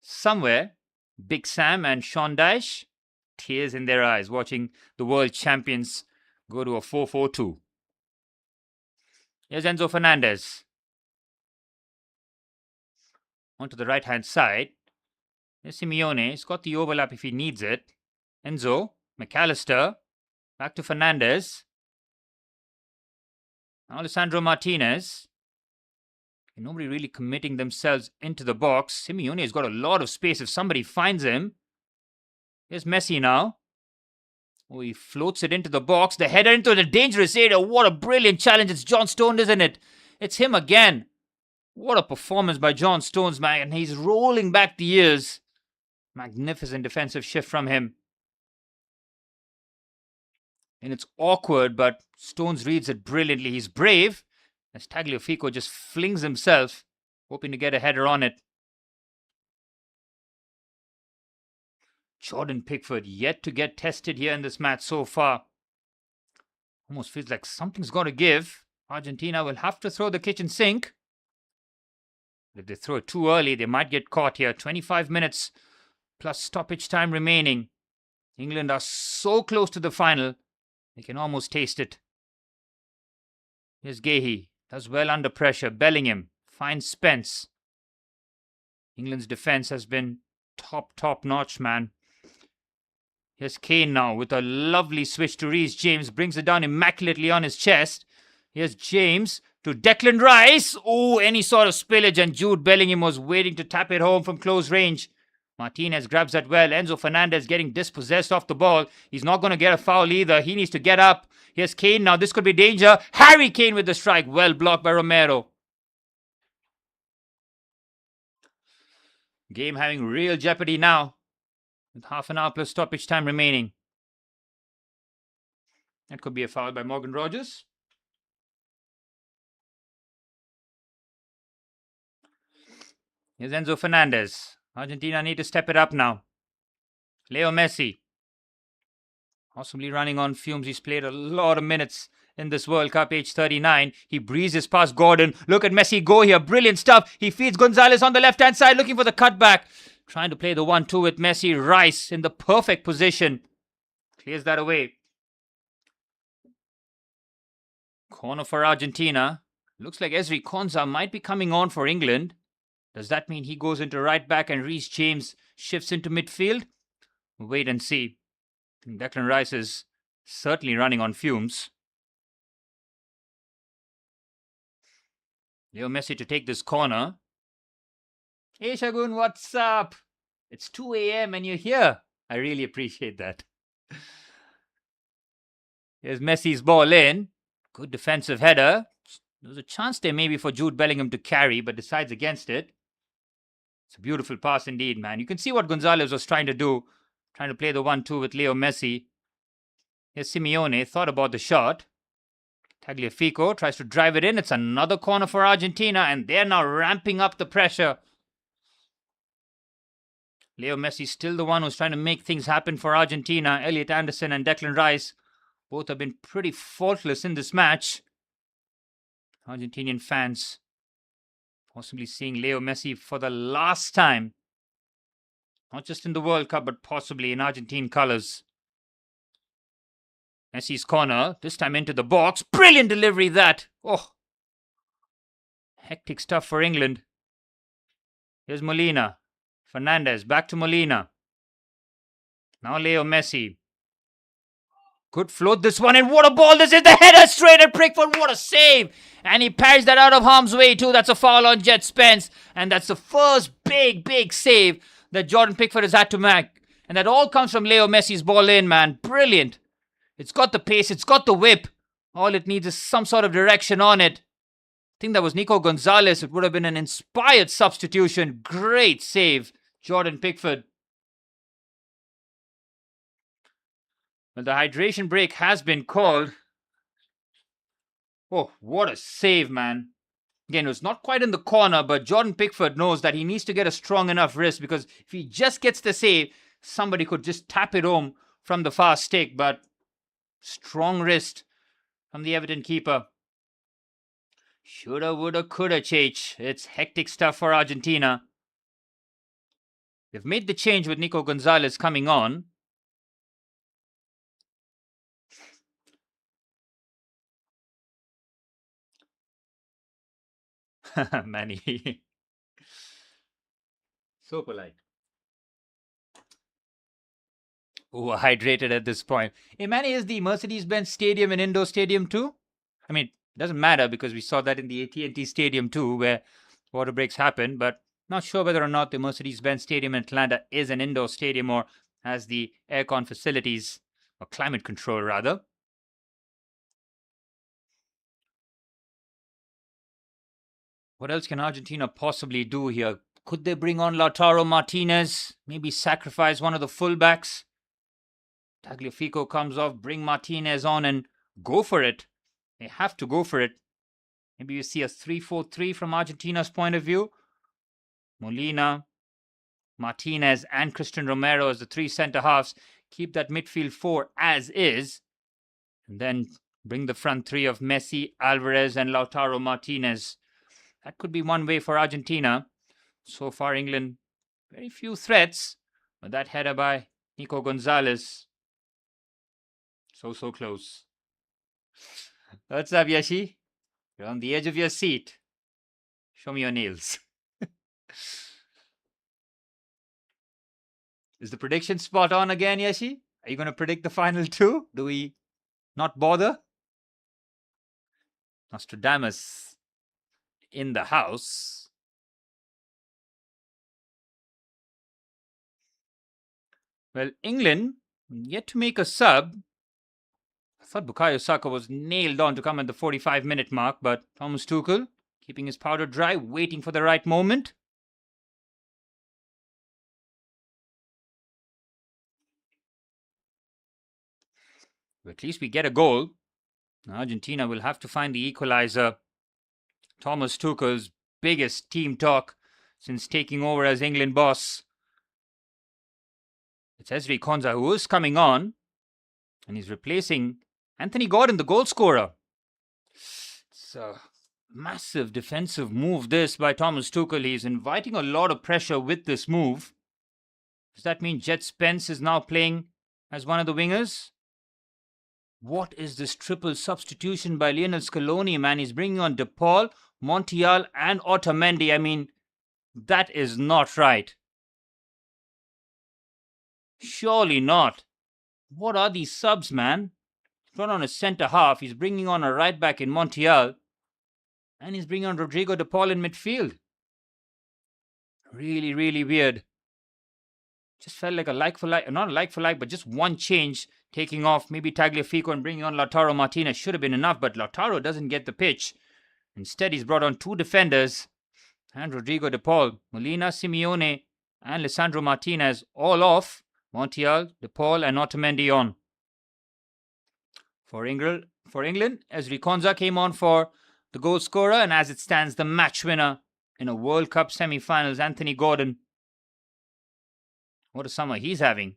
Somewhere, Big Sam and Sean Dyche, tears in their eyes watching the world champions go to a 4-4-2. Here's Enzo Fernandez. Onto the right-hand side. Here's Simeone. He's got the overlap if he needs it. Enzo, McAllister, back to Fernandez. Now Alessandro Martinez. Nobody really committing themselves into the box. Simeone has got a lot of space if somebody finds him. Here's Messi now. Oh, he floats it into the box. The header into the dangerous area. What a brilliant challenge. It's John Stones, isn't it? It's him again. What a performance by John Stones, man. And he's rolling back the years. Magnificent defensive shift from him. And it's awkward, but Stones reads it brilliantly. He's brave. As Tagliafico just flings himself, hoping to get a header on it. Jordan Pickford yet to get tested here in this match so far. Almost feels like something's got to give. Argentina will have to throw the kitchen sink. If they throw it too early, they might get caught here. 25 minutes plus stoppage time remaining. England are so close to the final, they can almost taste it. Here's Gehi. Does well under pressure. Bellingham finds Spence. England's defense has been top notch, man. Here's Kane now with a lovely switch to Reece James. Brings it down immaculately on his chest. Here's James to Declan Rice. Oh, any sort of spillage, and Jude Bellingham was waiting to tap it home from close range. Martinez grabs that well. Enzo Fernandez getting dispossessed off the ball. He's not going to get a foul either. He needs to get up. Here's Kane now. This could be danger. Harry Kane with the strike. Well blocked by Romero. Game having real jeopardy now. With half an hour plus stoppage time remaining. That could be a foul by Morgan Rogers. Here's Enzo Fernandez. Argentina need to step it up now. Leo Messi. Possibly running on fumes. He's played a lot of minutes in this World Cup, age 39. He breezes past Gordon. Look at Messi go here. Brilliant stuff. He feeds Gonzalez on the left-hand side, looking for the cutback. Trying to play the 1-2 with Messi. Rice in the perfect position. Clears that away. Corner for Argentina. Looks like Ezri Konsa might be coming on for England. Does that mean he goes into right back and Reece James shifts into midfield? Wait and see. Declan Rice is certainly running on fumes. Leo Messi to take this corner. Hey Shagun, what's up? It's 2 a.m. and you're here. I really appreciate that. Here's Messi's ball in. Good defensive header. There's a chance there maybe for Jude Bellingham to carry, but decides against it. It's a beautiful pass indeed, man. You can see what Gonzalez was trying to do. Trying to play the 1-2 with Leo Messi. Here's Simeone, thought about the shot. Tagliafico tries to drive it in. It's another corner for Argentina, and they're now ramping up the pressure. Leo Messi still the one who's trying to make things happen for Argentina. Elliot Anderson and Declan Rice both have been pretty faultless in this match. Argentinian fans possibly seeing Leo Messi for the last time. Not just in the World Cup, but possibly in Argentine colours. Messi's corner, this time into the box. Brilliant delivery that. Oh, hectic stuff for England. Here's Molina. Fernandez, back to Molina. Now Leo Messi. Good float this one, and what a ball this is. The header straight at Pickford. What a save. And he parries that out of harm's way too. That's a foul on Jet Spence. And that's the first big save that Jordan Pickford has had to make. And that all comes from Leo Messi's ball in, man. Brilliant. It's got the pace. It's got the whip. All it needs is some sort of direction on it. I think that was Nico Gonzalez. It would have been an inspired substitution. Great save, Jordan Pickford. Well, the hydration break has been called. Oh, what a save, man. Again, it was not quite in the corner, but Jordan Pickford knows that he needs to get a strong enough wrist, because if he just gets the save, somebody could just tap it home from the far stick. But strong wrist from the Everton keeper. Shoulda, woulda, coulda, Cheech. It's hectic stuff for Argentina. They've made the change with Nico Gonzalez coming on. Manny. So polite. Oh, hydrated at this point. Hey, Manny, is the Mercedes-Benz Stadium an indoor stadium too? I mean, it doesn't matter because we saw that in the AT&T Stadium too, where water breaks happen, but not sure whether or not the Mercedes-Benz Stadium in Atlanta is an indoor stadium or has the aircon facilities, or climate control rather. What else can Argentina possibly do here? Could they bring on Lautaro Martinez? Maybe sacrifice one of the fullbacks? Tagliafico comes off, bring Martinez on and go for it. They have to go for it. Maybe you see a 3-4-3 from Argentina's point of view. Molina, Martinez and Christian Romero as the three centre-halves. Keep that midfield four as is. And then bring the front three of Messi, Alvarez and Lautaro Martinez. That could be one way for Argentina. So far, England, very few threats. But that header by Nico Gonzalez. So close. What's up, Yashi? You're on the edge of your seat. Show me your nails. Is the prediction spot on again, Yashi? Are you going to predict the final two? Do we not bother? Nostradamus in the house. Well, England yet to make a sub. I thought Bukayo Saka was nailed on to come at the 45-minute mark, but Thomas Tuchel keeping his powder dry, waiting for the right moment. But at least we get a goal. Argentina will have to find the equalizer. Thomas Tuchel's biggest team talk since taking over as England boss. It's Ezri Konsa who is coming on, and he's replacing Anthony Gordon, the goal scorer. It's a massive defensive move this by Thomas Tuchel. He's inviting a lot of pressure with this move. Does that mean Jet Spence is now playing as one of the wingers? What is this triple substitution by Lionel Scaloni, man? He's bringing on De Paul, Montiel and Otamendi. I mean, that is not right. Surely not. What are these subs, man? He's brought on a centre half. He's bringing on a right back in Montiel. And he's bringing on Rodrigo de Paul in midfield. Really, really weird. Just felt like a like for like, not a like for like, but just one change, taking off maybe Tagliafico and bringing on Lautaro Martinez should have been enough, but Lautaro doesn't get the pitch. Instead, he's brought on two defenders and Rodrigo de Paul. Molina, Simeone, and Lisandro Martinez all off. Montiel, de Paul, and Otamendi on. For England, Ezri Konsa came on for the goal scorer, and as it stands, the match winner in a World Cup semi-finals, Anthony Gordon. What a summer he's having.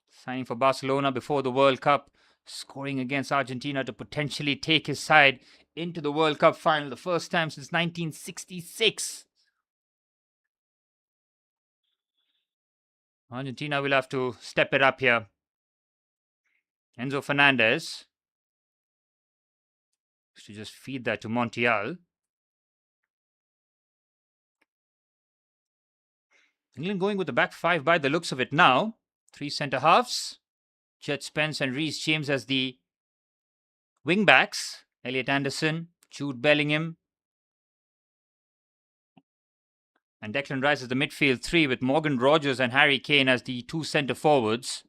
Signing for Barcelona before the World Cup, scoring against Argentina to potentially take his side into the World Cup final, the first time since 1966. Argentina will have to step it up here. Enzo Fernandez to just feed that to Montiel. England going with the back five by the looks of it now. Three centre-halves. Jet Spence and Reece James as the wing-backs. Elliot Anderson, Jude Bellingham. And Declan Rice as the midfield three with Morgan Rogers and Harry Kane as the two centre-forwards.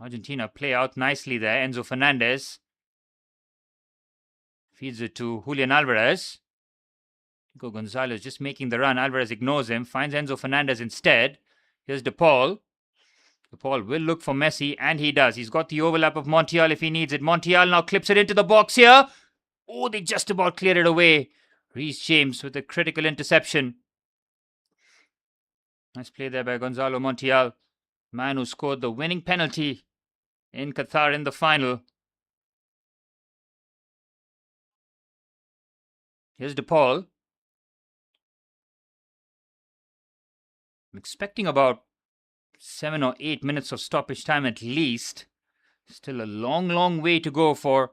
Argentina play out nicely there. Enzo Fernandez feeds it to Julian Alvarez. Nico Gonzalez just making the run. Alvarez ignores him. Finds Enzo Fernandez instead. Here's De Paul. De Paul will look for Messi, and he does. He's got the overlap of Montiel if he needs it. Montiel now clips it into the box here. Oh, they just about cleared it away. Reece James with a critical interception. Nice play there by Gonzalo Montiel. Man who scored the winning penalty in Qatar in the final. Here's De Paul. I'm expecting about 7 or 8 minutes of stoppage time at least. Still a long, long way to go for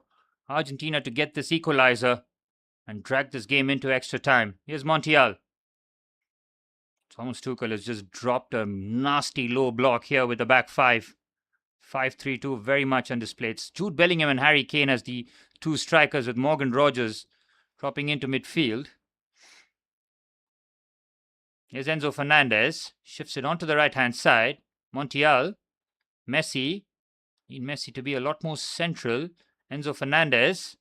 Argentina to get this equalizer and drag this game into extra time. Here's Montiel. Thomas Tuchel has just dropped a nasty low block here with the back five. 5-3-2, very much on display. It's Jude Bellingham and Harry Kane as the two strikers with Morgan Rogers dropping into midfield. Here's Enzo Fernandez. Shifts it onto the right-hand side. Montiel. Messi. Need Messi to be a lot more central. Enzo Fernandez.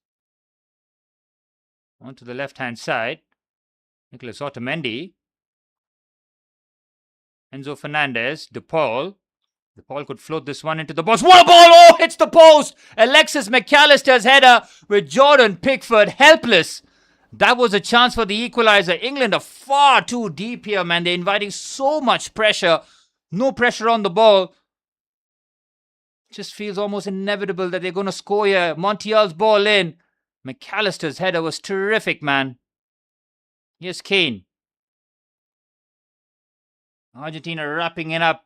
Onto the left-hand side. Nicolas Otamendi. Enzo Fernandez. De Paul. De Paul could float this one into the box. What a ball! Oh, hits the post! Alexis McAllister's header with Jordan Pickford helpless. That was a chance for the equalizer. England are far too deep here, man. They're inviting so much pressure. No pressure on the ball. Just feels almost inevitable that they're going to score here. Montiel's ball in. McAllister's header was terrific, man. Here's Kane. Argentina wrapping it up.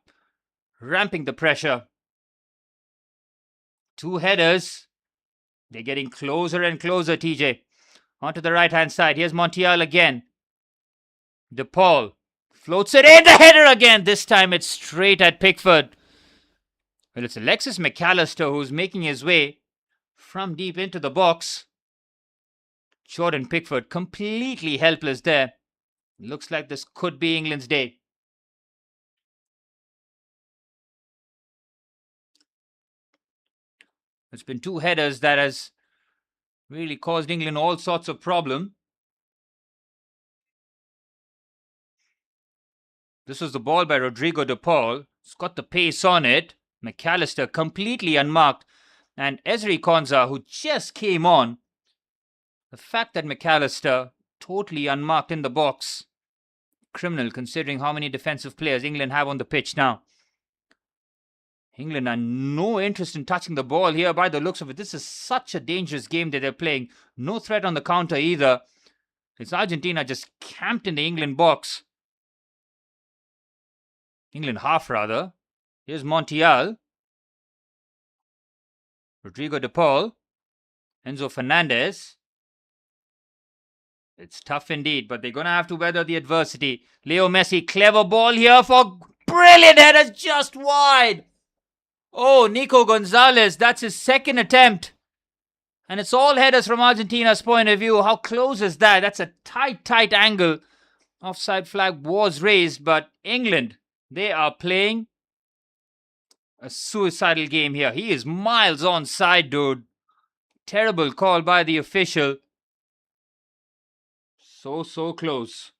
Ramping the pressure. Two headers. They're getting closer and closer, TJ. Onto the right-hand side. Here's Montiel again. De Paul floats it in. The header again. This time it's straight at Pickford. Well, it's Alexis McAllister who's making his way from deep into the box. Jordan Pickford completely helpless there. Looks like this could be England's day. It's been two headers that has really caused England all sorts of problem. This was the ball by Rodrigo de Paul. It's got the pace on it. McAllister completely unmarked. And Ezri Konsa, who just came on. The fact that McAllister totally unmarked in the box. Criminal considering how many defensive players England have on the pitch now. England are no interest in touching the ball here by the looks of it. This is such a dangerous game that they're playing. No threat on the counter either. It's Argentina just camped in the England box. England half rather. Here's Montiel. Rodrigo de Paul. Enzo Fernandez. It's tough indeed, but they're going to have to weather the adversity. Leo Messi, clever ball here for brilliant headers just wide. Oh, Nico Gonzalez, that's his second attempt. And it's all headers from Argentina's point of view. How close is that? That's a tight angle. Offside flag was raised, but England, they are playing a suicidal game here. He is miles onside, dude. Terrible call by the official. So close.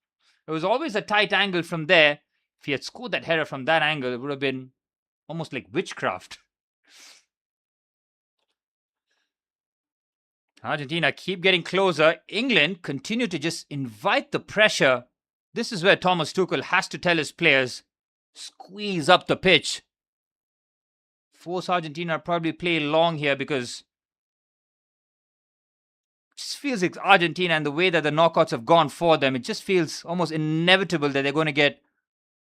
It was always a tight angle from there. If he had scored that header from that angle, it would have been almost like witchcraft. Argentina keep getting closer. England continue to just invite the pressure. This is where Thomas Tuchel has to tell his players, squeeze up the pitch. Force Argentina to probably play long here because it just feels like Argentina and the way that the knockouts have gone for them, it just feels almost inevitable that they're going to get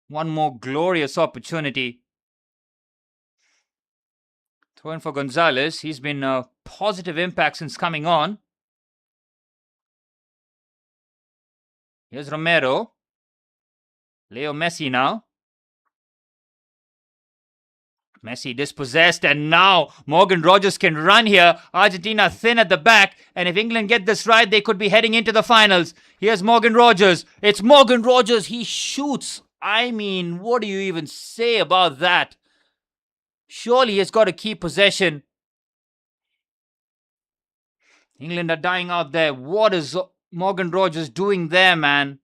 one more glorious opportunity. Throw in for Gonzalez. He's been a positive impact since coming on. Here's Romero. Leo Messi now. Messi dispossessed, and now Morgan Rogers can run here. Argentina thin at the back, and if England get this right, they could be heading into the finals. Here's Morgan Rogers. It's Morgan Rogers. He shoots. I mean, what do you even say about that? Surely he's got to keep possession. England are dying out there. What is Morgan Rogers doing there, man?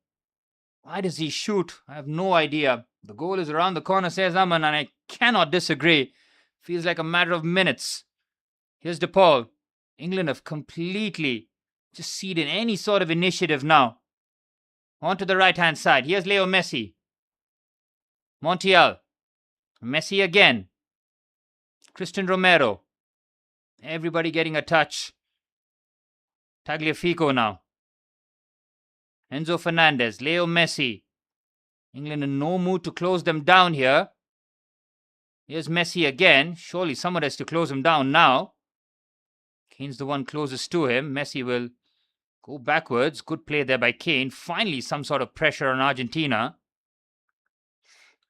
Why does he shoot? I have no idea. The goal is around the corner, says Aman, and I cannot disagree. Feels like a matter of minutes. Here's DePaul. England have completely just ceded any sort of initiative now. On to the right-hand side. Here's Leo Messi. Montiel. Messi again. Christian Romero. Everybody getting a touch. Tagliafico now. Enzo Fernandez. Leo Messi. England in no mood to close them down here. Here's Messi again. Surely someone has to close him down now. Kane's the one closest to him. Messi will go backwards. Good play there by Kane. Finally some sort of pressure on Argentina.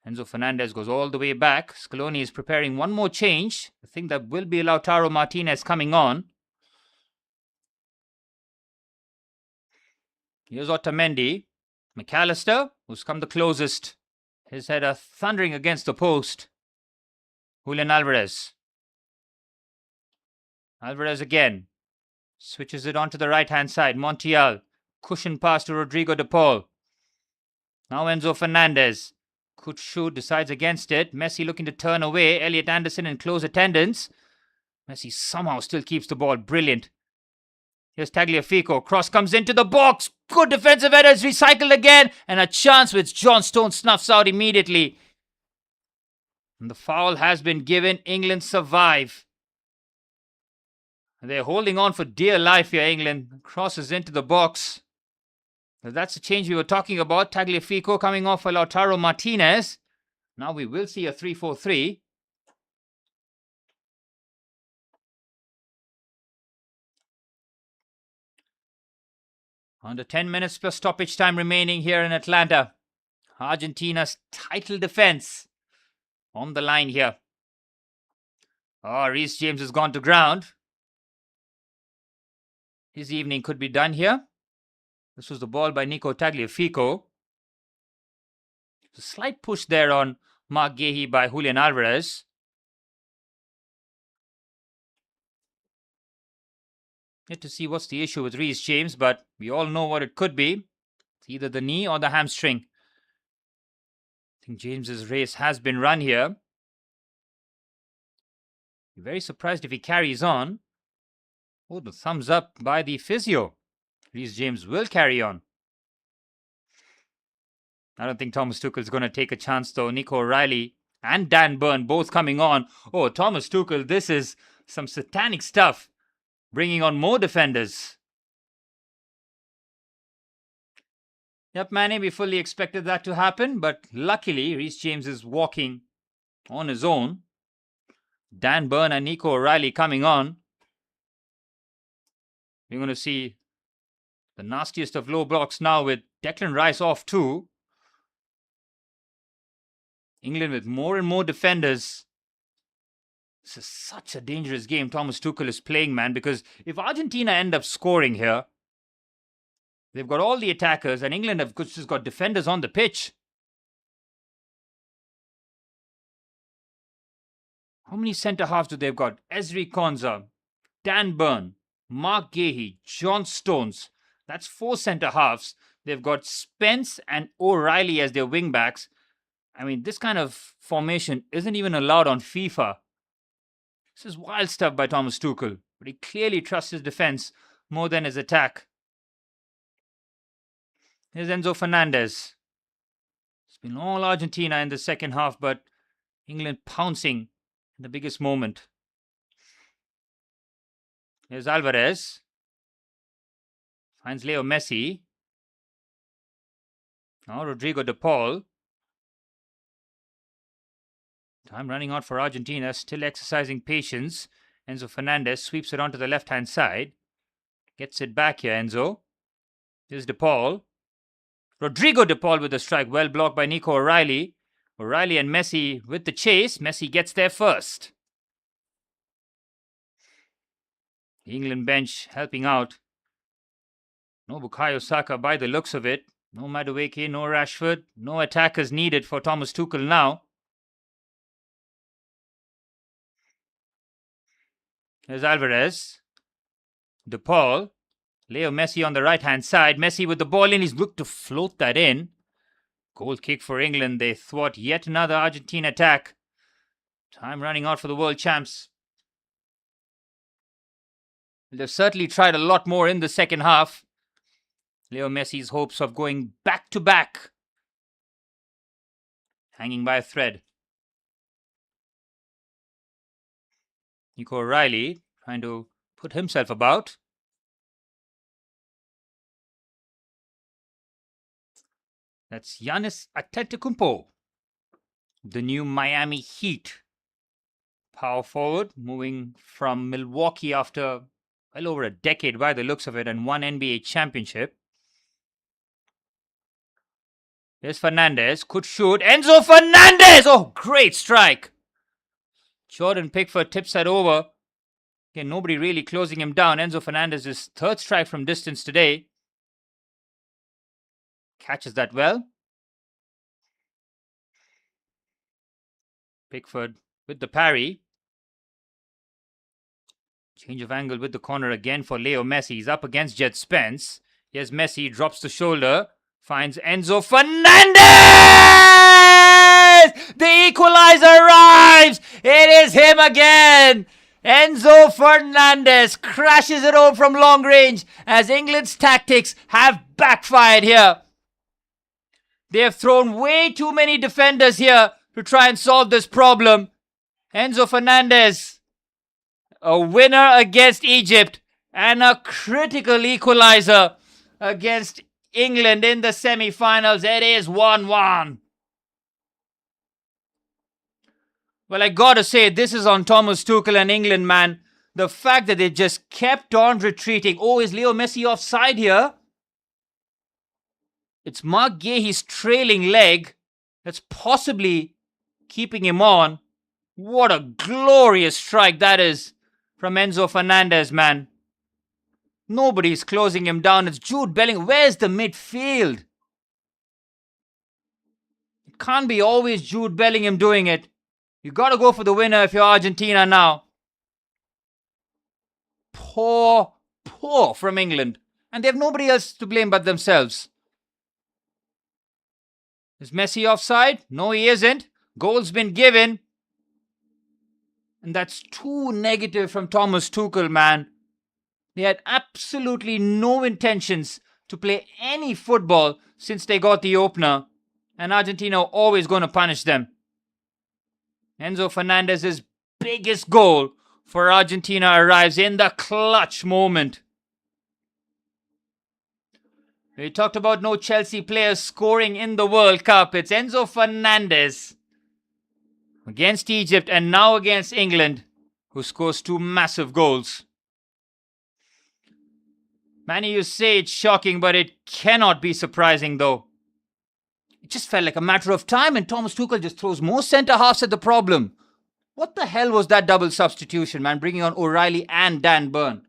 Enzo Fernandez goes all the way back. Scaloni is preparing one more change. I think that will be Lautaro Martinez coming on. Here's Otamendi. McAllister, who's come the closest. His header thundering against the post. Julian Alvarez. Alvarez again. Switches it onto the right-hand side. Montiel. Cushion pass to Rodrigo de Paul. Now Enzo Fernandez. Could shoot, decides against it. Messi looking to turn away. Elliot Anderson in close attendance. Messi somehow still keeps the ball. Brilliant. Here's Tagliafico. Cross comes into the box. Good defensive header is recycled again. And a chance which John Stones snuffs out immediately. And the foul has been given. England survive. They're holding on for dear life here, England. Crosses into the box. That's the change we were talking about. Tagliafico coming off for Lautaro Martinez. Now we will see a 3-4-3. Under 10 minutes plus stoppage time remaining here in Atlanta. Argentina's title defense on the line here. Oh, Reece James has gone to ground. His evening could be done here. This was the ball by Nico Tagliafico. A slight push there on Mark Gahey by Julian Alvarez. Yet to see what's the issue with Reece James, but we all know what it could be. It's either the knee or the hamstring. I think James's race has been run here. Be very surprised if he carries on. Oh, the thumbs up by the physio. Reece James will carry on. I don't think Thomas Tuchel is going to take a chance though. Nico O'Reilly and Dan Burn both coming on. Oh, Thomas Tuchel, this is some satanic stuff. Bringing on more defenders. Yep, Manny, we fully expected that to happen, but luckily Reece James is walking on his own. Dan Burn and Nico O'Reilly coming on. We're going to see the nastiest of low blocks now with Declan Rice off too. England with more and more defenders. This is such a dangerous game Thomas Tuchel is playing, man, because if Argentina end up scoring here, they've got all the attackers, and England have just got defenders on the pitch. How many centre-halves do they've got? Ezri Konsa, Dan Burn, Mark Gahey, John Stones. That's 4 centre-halves. They've got Spence and O'Reilly as their wing-backs. I mean, this kind of formation isn't even allowed on FIFA. This is wild stuff by Thomas Tuchel, but he clearly trusts his defence more than his attack. Here's Enzo Fernandez. It's been all Argentina in the second half, but England pouncing in the biggest moment. Here's Alvarez. Finds Leo Messi. Now Rodrigo de Paul. Time running out for Argentina, still exercising patience. Enzo Fernandez sweeps it onto the left-hand side. Gets it back here, Enzo. Here's de Paul. Rodrigo de Paul with the strike, well blocked by Nico O'Reilly. O'Reilly and Messi with the chase. Messi gets there first. The England bench helping out. No Bukayo Saka by the looks of it. No Madueke, no Rashford. No attackers needed for Thomas Tuchel now. Here's Alvarez. De Paul. Leo Messi on the right-hand side. Messi with the ball in. He's looked to float that in. Goal kick for England. They thwart yet another Argentine attack. Time running out for the world champs. They've certainly tried a lot more in the second half. Leo Messi's hopes of going back-to-back hanging by a thread. Nico O'Reilly trying to put himself about. That's Giannis Antetokounmpo, the new Miami Heat power forward, moving from Milwaukee after well over a decade by the looks of it and one NBA championship. Here's Fernandez, could shoot. Enzo Fernandez! Oh, great strike. Jordan Pickford tips that over. Again, nobody really closing him down. Enzo Fernandez's 3rd strike from distance today. Catches that well. Pickford with the parry. Change of angle with the corner again for Leo Messi. He's up against Jet Spence. Here's Messi, drops the shoulder. Finds Enzo Fernandez! The equalizer arrives! It is him again! Enzo Fernandez crashes it home from long range as England's tactics have backfired here. They have thrown way too many defenders here to try and solve this problem. Enzo Fernandez, a winner against Egypt and a critical equalizer against England in the semi-finals. It is 1-1. Well, I gotta say, this is on Thomas Tuchel and England, man. The fact that they just kept on retreating. Oh, is Leo Messi offside here? It's Mark Gahey's trailing leg that's possibly keeping him on. What a glorious strike that is from Enzo Fernandez, man. Nobody's closing him down. It's Jude Bellingham. Where's the midfield? It can't be always Jude Bellingham doing it. You got to go for the winner if you're Argentina now. Poor from England. And they have nobody else to blame but themselves. Is Messi offside? No, he isn't. Goal's been given. And that's too negative from Thomas Tuchel, man. They had absolutely no intentions to play any football since they got the opener. And Argentina are always going to punish them. Enzo Fernandez's biggest goal for Argentina arrives in the clutch moment. We talked about no Chelsea players scoring in the World Cup. It's Enzo Fernandez against Egypt and now against England, who scores 2 massive goals. Manny, you say it's shocking, but it cannot be surprising though. It just felt like a matter of time and Thomas Tuchel just throws more centre-halves at the problem. What the hell was that double substitution, man, bringing on O'Reilly and Dan Burn?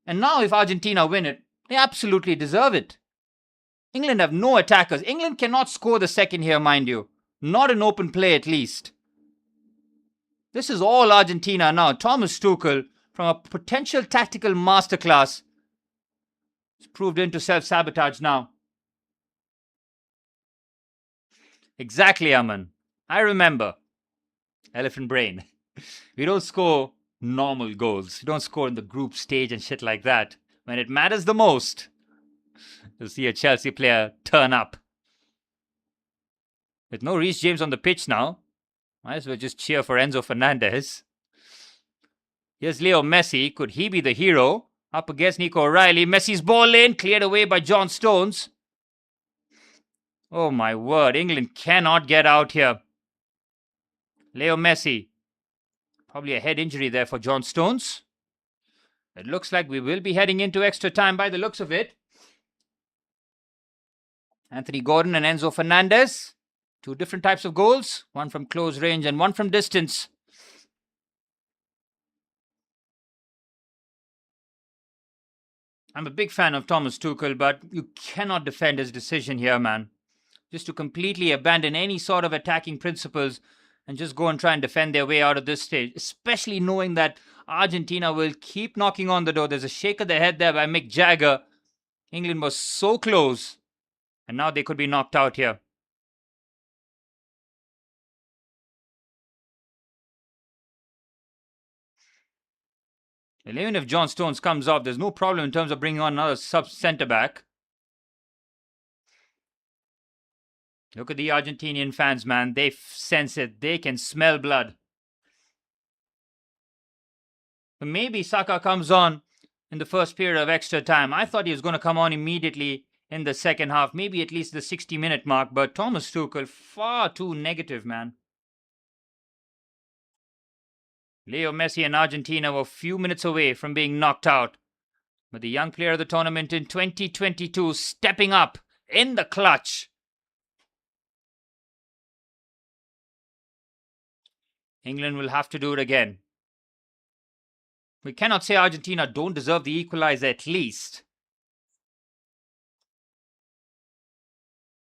And now if Argentina win it, they absolutely deserve it. England have no attackers. England cannot score the second here, mind you. Not in open play, at least. This is all Argentina now. Thomas Tuchel, from a potential tactical masterclass, has proved into self-sabotage now. Exactly, Aman. I remember. Elephant brain. We don't score normal goals. We don't score in the group stage and shit like that. When it matters the most, you'll see a Chelsea player turn up. With no Reece James on the pitch now, might as well just cheer for Enzo Fernandez. Here's Leo Messi. Could he be the hero? Up against Nico O'Reilly. Messi's ball in, cleared away by John Stones. Oh my word, England cannot get out here. Leo Messi. Probably a head injury there for John Stones. It looks like we will be heading into extra time by the looks of it. Anthony Gordon and Enzo Fernandez. Two different types of goals. One from close range and one from distance. I'm a big fan of Thomas Tuchel, but you cannot defend his decision here, man. Just to completely abandon any sort of attacking principles and just go and try and defend their way out of this stage. Especially knowing that Argentina will keep knocking on the door. There's a shake of the head there by Mick Jagger. England was so close. And now they could be knocked out here. And even if John Stones comes off, there's no problem in terms of bringing on another sub-centre-back. Look at the Argentinian fans, man. They sense it. They can smell blood. But maybe Saka comes on in the first period of extra time. I thought he was going to come on immediately in the second half. Maybe at least the 60-minute mark. But Thomas Tuchel, far too negative, man. Leo Messi and Argentina were a few minutes away from being knocked out. But the young player of the tournament in 2022 stepping up in the clutch. England will have to do it again. We cannot say Argentina don't deserve the equalizer at least.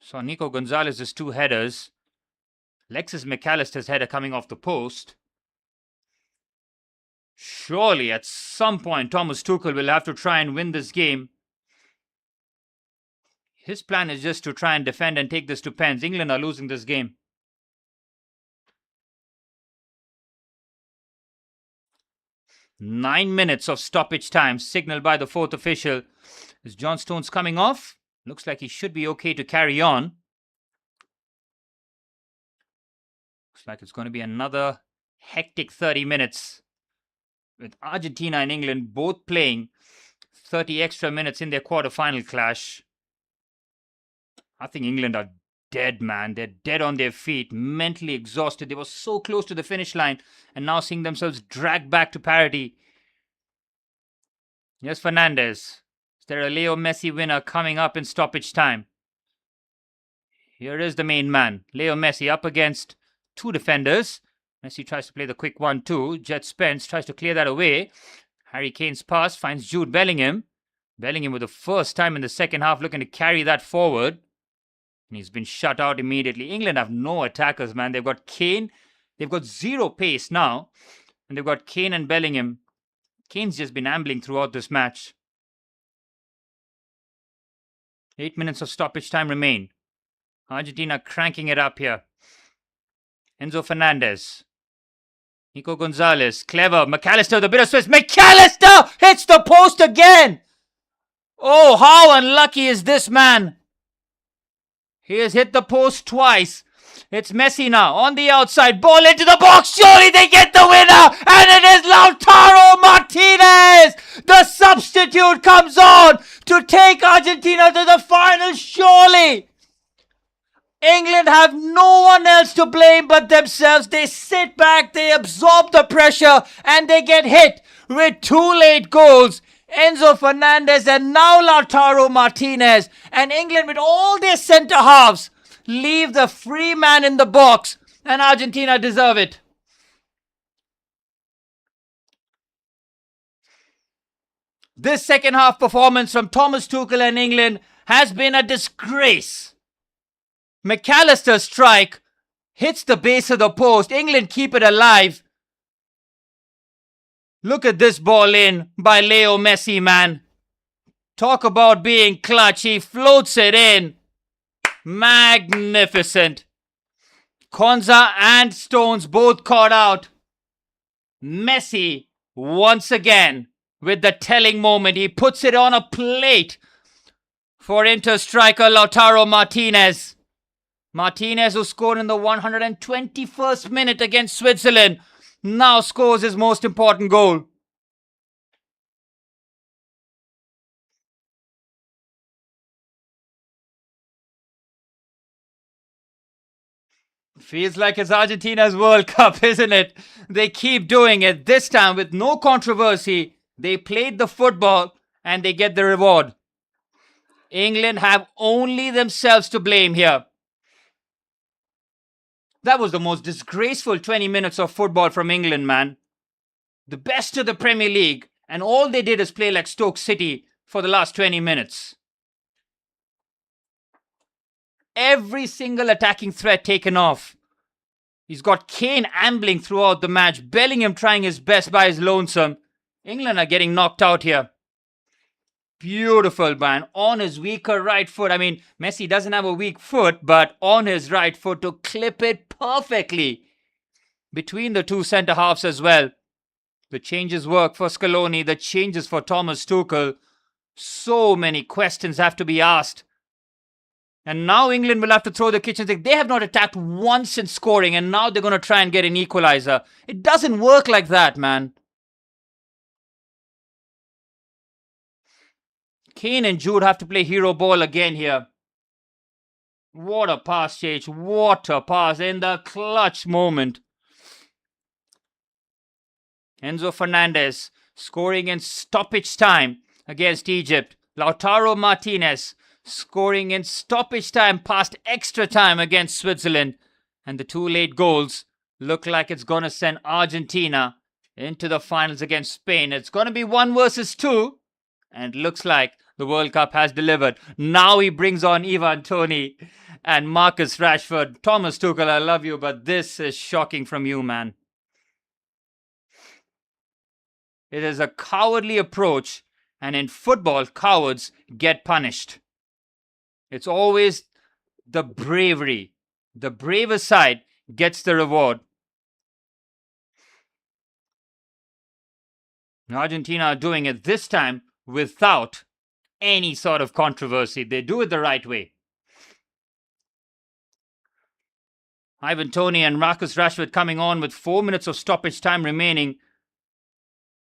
So Nico Gonzalez's two headers. Alexis McAllister's header coming off the post. Surely at some point Thomas Tuchel will have to try and win this game. His plan is just to try and defend and take this to pens. England are losing this game. Nine minutes of stoppage time signaled by the fourth official. Is John Stones coming off? Looks like he should be okay to carry on. Looks like it's going to be another hectic 30 minutes. With Argentina and England both playing 30 extra minutes in their quarter-final clash. I think England are dead, man. They're dead on their feet, mentally exhausted. They were so close to the finish line and now seeing themselves dragged back to parity. Here's Fernandez. Is there a Leo Messi winner coming up in stoppage time? Here is the main man, Leo Messi, up against two defenders. Messi tries to play the quick 1-2. Jet Spence tries to clear that away. Harry Kane's pass finds Jude Bellingham. Bellingham with the first time in the second half looking to carry that forward. And he's been shut out immediately. England have no attackers, man. They've got Kane. They've got zero pace now. And they've got Kane and Bellingham. Kane's just been ambling throughout this match. 8 minutes of stoppage time remain. Argentina cranking it up here. Enzo Fernandez. Nico Gonzalez. Clever. McAllister with a bit of space. McAllister hits the post again. Oh, how unlucky is this man? He has hit the post twice. It's Messi now on the outside. Ball into the box. Surely they get the winner. And it is Lautaro Martinez. The substitute comes on to take Argentina to the final. Surely. England have no one else to blame but themselves. They sit back, they absorb the pressure, and they get hit with two late goals. Enzo Fernandez and now Lautaro Martinez. And England, with all their centre halves, leave the free man in the box. And Argentina deserve it. This second half performance from Thomas Tuchel and England has been a disgrace. McAllister's strike hits the base of the post. England keep it alive. Look at this ball in by Leo Messi, man. Talk about being clutch. He floats it in. Magnificent. Konza and Stones both caught out. Messi, once again, with the telling moment. He puts it on a plate for Inter striker Lautaro Martinez. Martinez, who scored in the 121st minute against Switzerland, now scores his most important goal. Feels like it's Argentina's World Cup, isn't it? They keep doing it. This time with no controversy. They played the football and they get the reward. England have only themselves to blame here. That was the most disgraceful 20 minutes of football from England, man. The best of the Premier League, and all they did is play like Stoke City for the last 20 minutes. Every single attacking threat taken off. He's got Kane ambling throughout the match, Bellingham trying his best by his lonesome. England are getting knocked out here. Beautiful, man. On his weaker right foot. I mean, Messi doesn't have a weak foot, but on his right foot to clip it perfectly. Between the two centre halves as well. The changes work for Scaloni. The changes for Thomas Tuchel. So many questions have to be asked. And now England will have to throw the kitchen sink. They have not attacked once in scoring, and now they're going to try and get an equaliser. It doesn't work like that, man. Kane and Jude have to play hero ball again here. What a pass, Chage. What a pass in the clutch moment. Enzo Fernandez scoring in stoppage time against Egypt. Lautaro Martinez scoring in stoppage time past extra time against Switzerland. And the two late goals look like it's going to send Argentina into the finals against Spain. It's going to be 1 versus 2. And it looks like the World Cup has delivered. Now he brings on Ivan Toney and Marcus Rashford. Thomas Tuchel, I love you, but this is shocking from you, man. It is a cowardly approach, and in football, cowards get punished. It's always the bravery. The braver side gets the reward. Argentina are doing it this time without any sort of controversy. They do it the right way. Ivan Toney and Marcus Rashford coming on with 4 minutes of stoppage time remaining.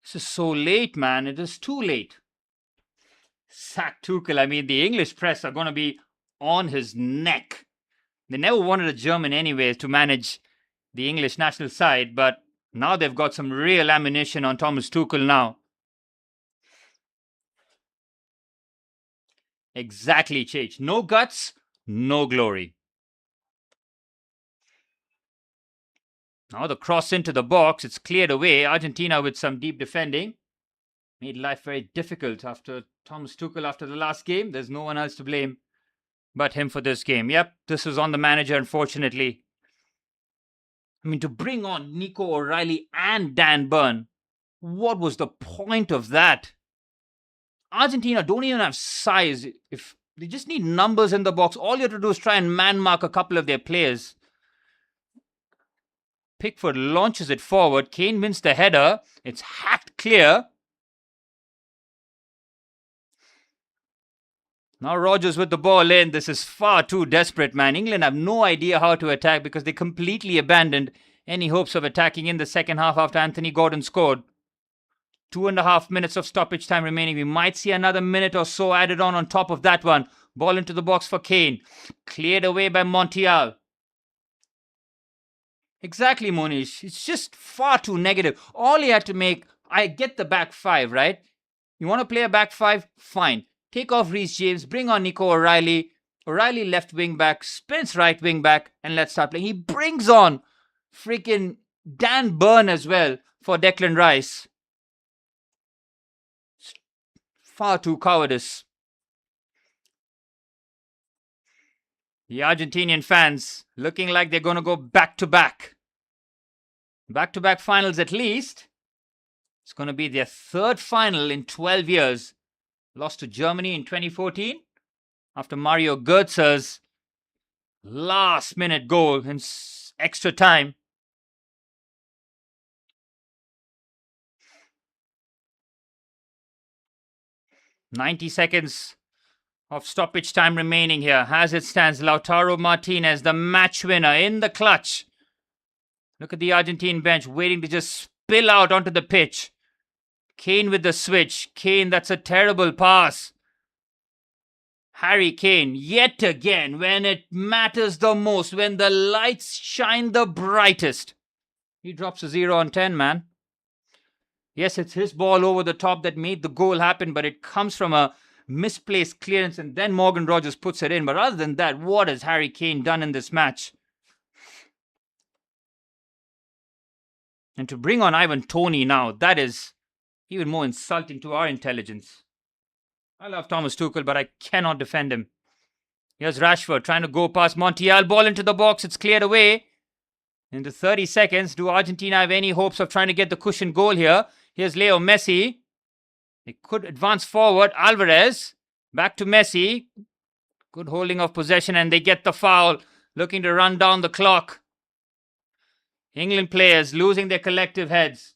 This is so late, man. It is too late. Sack Tuchel. I mean, the English press are going to be on his neck. They never wanted a German anyway to manage the English national side, but now they've got some real ammunition on Thomas Tuchel now. Exactly, Chage. No guts, no glory. Now the cross into the box. It's cleared away. Argentina with some deep defending. Made life very difficult after Thomas Tuchel after the last game. There's no one else to blame but him for this game. Yep, this was on the manager, unfortunately. I mean, to bring on Nico O'Reilly and Dan Burn, what was the point of that? Argentina don't even have size. If they just need numbers in the box, all you have to do is try and man mark a couple of their players. Pickford launches it forward. Kane wins the header. It's hacked clear. Now Rodgers with the ball in. This is far too desperate, man. England have no idea how to attack because they completely abandoned any hopes of attacking in the second half after Anthony Gordon scored. 2.5 minutes of stoppage time remaining. We might see another minute or so added on top of that one. Ball into the box for Kane. Cleared away by Montiel. Exactly, Monish. It's just far too negative. All he had to make, I get the back five, right? You want to play a back five? Fine. Take off Reece James, bring on Nico O'Reilly. O'Reilly left wing back, Spence right wing back, and let's start playing. He brings on freaking Dan Burn as well for Declan Rice. Far too cowardice. The Argentinian fans looking like they're going to go back-to-back. Back-to-back finals at least. It's going to be their third final in 12 years. Lost to Germany in 2014 after Mario Götze's last-minute goal in extra time. "90 seconds of stoppage time remaining here. As it stands, Lautaro Martinez, the match winner in the clutch. Look at the Argentine bench waiting to just spill out onto the pitch. Kane with the switch. Kane, that's a terrible pass. Harry Kane, yet again, when it matters the most, when the lights shine the brightest, he drops a 0 on 10, man. Yes, it's his ball over the top that made the goal happen, but it comes from a misplaced clearance and then Morgan Rogers puts it in. But other than that, what has Harry Kane done in this match? And to bring on Ivan Toney now, that is even more insulting to our intelligence. I love Thomas Tuchel, but I cannot defend him. Here's Rashford trying to go past Montiel. Ball into the box. It's cleared away. Into 30 seconds. Do Argentina have any hopes of trying to get the cushion goal here? Here's Leo Messi. They could advance forward. Alvarez. Back to Messi. Good holding of possession and they get the foul. Looking to run down the clock. England players losing their collective heads.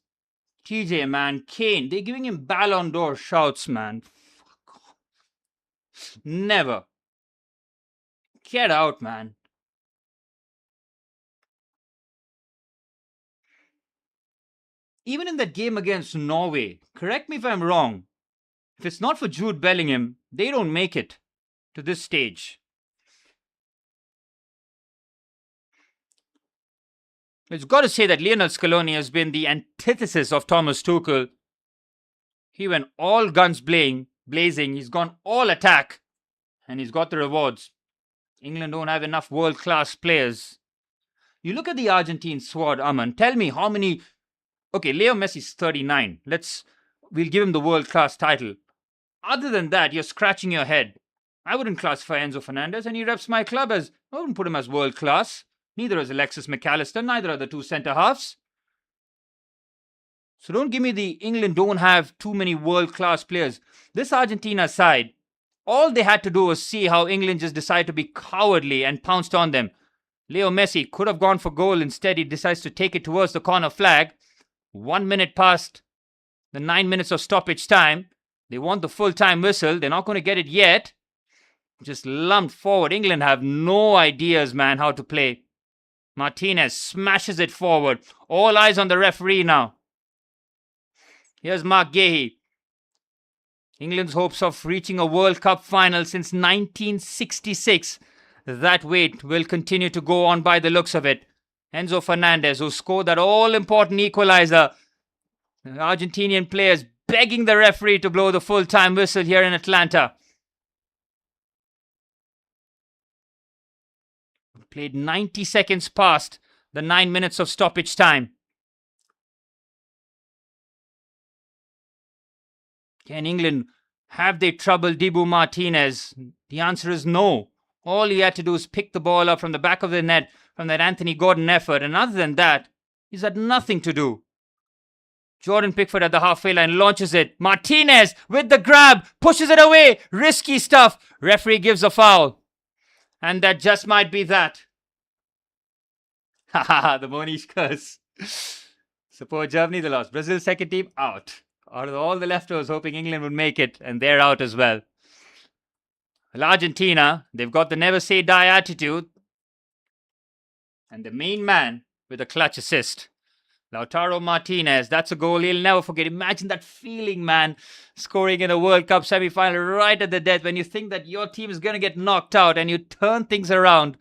TJ, man. Kane. They're giving him Ballon d'Or shouts, man. Never. Get out, man. Even in that game against Norway, correct me if I'm wrong, if it's not for Jude Bellingham, they don't make it to this stage. It's got to say that Lionel Scaloni has been the antithesis of Thomas Tuchel. He went all guns blazing. He's gone all attack. And he's got the rewards. England don't have enough world-class players. You look at the Argentine squad, Aman. Tell me how many... Okay, Leo Messi's 39. We'll give him the world-class title. Other than that, you're scratching your head. I wouldn't classify Enzo Fernandez, and he reps my club as... I wouldn't put him as world-class. Neither is Alexis McAllister. Neither are the two centre-halves. So don't give me the England don't have too many world-class players. This Argentina side, all they had to do was see how England just decided to be cowardly and pounced on them. Leo Messi could have gone for goal. Instead, he decides to take it towards the corner flag. 1 minute past the 9 minutes of stoppage time. They want the full-time whistle. They're not going to get it yet. Just lumped forward. England have no ideas, man, how to play. Martinez smashes it forward. All eyes on the referee now. Here's Mark Gahey. England's hopes of reaching a World Cup final since 1966. That wait will continue to go on by the looks of it. Enzo Fernandez, who scored that all-important equalizer. The Argentinian players begging the referee to blow the full-time whistle here in Atlanta. Played 90 seconds past the 9 minutes of stoppage time. Can England have they troubled Dibu Martinez? The answer is no. All he had to do is pick the ball up from the back of the net from that Anthony Gordon effort. And other than that, he's had nothing to do. Jordan Pickford at the halfway line launches it. Martinez with the grab, pushes it away. Risky stuff. Referee gives a foul. And that just might be that. Haha, the Monish curse. Support Germany, the loss. Brazil's second team, out. Out of all the leftovers, hoping England would make it, and they're out as well. Well, Argentina, they've got the never say die attitude. And the main man with a clutch assist. Lautaro Martinez, that's a goal he'll never forget. Imagine that feeling, man, scoring in a World Cup semi-final right at the death when you think that your team is going to get knocked out and you turn things around.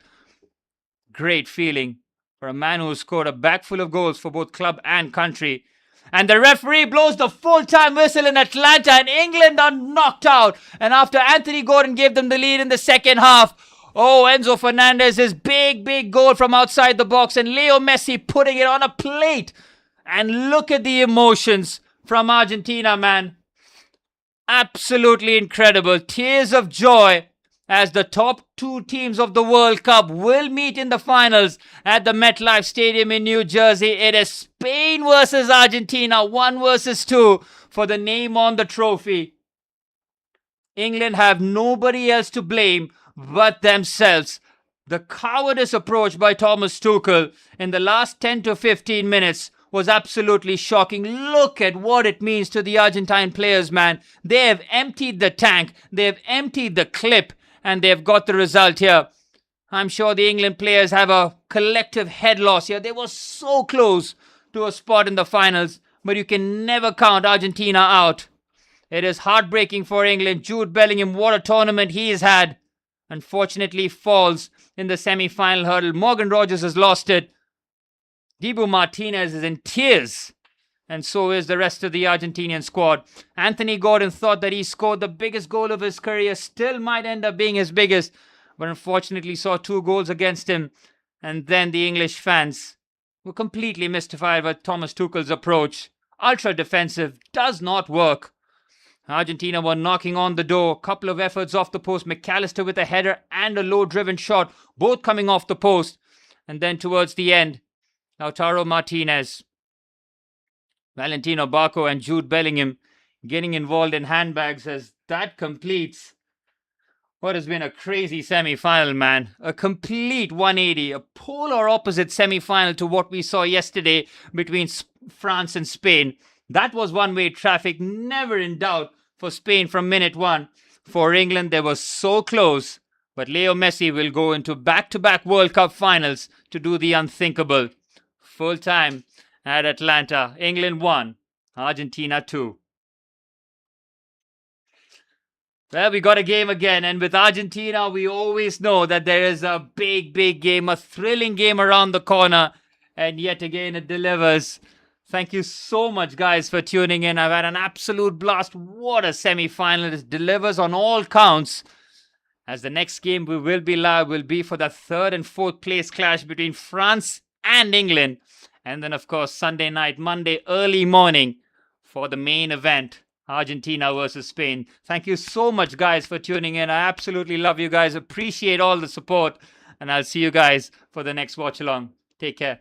Great feeling for a man who scored a bag full of goals for both club and country. And the referee blows the full-time whistle in Atlanta and England are knocked out. And after Anthony Gordon gave them the lead in the second half, oh, Enzo Fernandez's big goal from outside the box and Leo Messi putting it on a plate. And look at the emotions from Argentina, man. Absolutely incredible. Tears of joy as the top two teams of the World Cup will meet in the finals at the MetLife Stadium in New Jersey. It is Spain versus Argentina, 1 versus 2 for the name on the trophy. England have nobody else to blame but themselves. The cowardice approach by Thomas Tuchel in the last 10 to 15 minutes was absolutely shocking. Look at what it means to the Argentine players, man. They have emptied the tank, they have emptied the clip, and they have got the result here. I'm sure the England players have a collective head loss here. They were so close to a spot in the finals, but you can never count Argentina out. It is heartbreaking for England. Jude Bellingham, what a tournament he has had. Unfortunately, falls in the semi-final hurdle. Morgan Rogers has lost it. Dibu Martinez is in tears, and so is the rest of the Argentinian squad. Anthony Gordon thought that he scored the biggest goal of his career, still might end up being his biggest, but unfortunately saw 2 goals against him. And then the English fans were completely mystified by Thomas Tuchel's approach. Ultra defensive, does not work. Argentina were knocking on the door. Couple of efforts off the post. McAllister with a header and a low-driven shot, both coming off the post. And then towards the end, Lautaro Martinez, Valentino Barco and Jude Bellingham getting involved in handbags as that completes what has been a crazy semi-final, man. A complete 180, a polar opposite semi-final to what we saw yesterday between France and Spain. That was one-way traffic, never in doubt for Spain from minute 1. For England, they were so close, but Leo Messi will go into back-to-back World Cup finals to do the unthinkable. Full time at Atlanta. England 1, Argentina 2. Well, we got a game again, and with Argentina, we always know that there is a big, big game, a thrilling game around the corner, and yet again it delivers. Thank you so much, guys, for tuning in. I've had an absolute blast. What a semi-final. It delivers on all counts. As the next game we will be live will be for the 3rd and 4th place clash between France and England. And then, of course, Sunday night, Monday, early morning for the main event, Argentina versus Spain. Thank you so much, guys, for tuning in. I absolutely love you guys. Appreciate all the support. And I'll see you guys for the next watch along. Take care.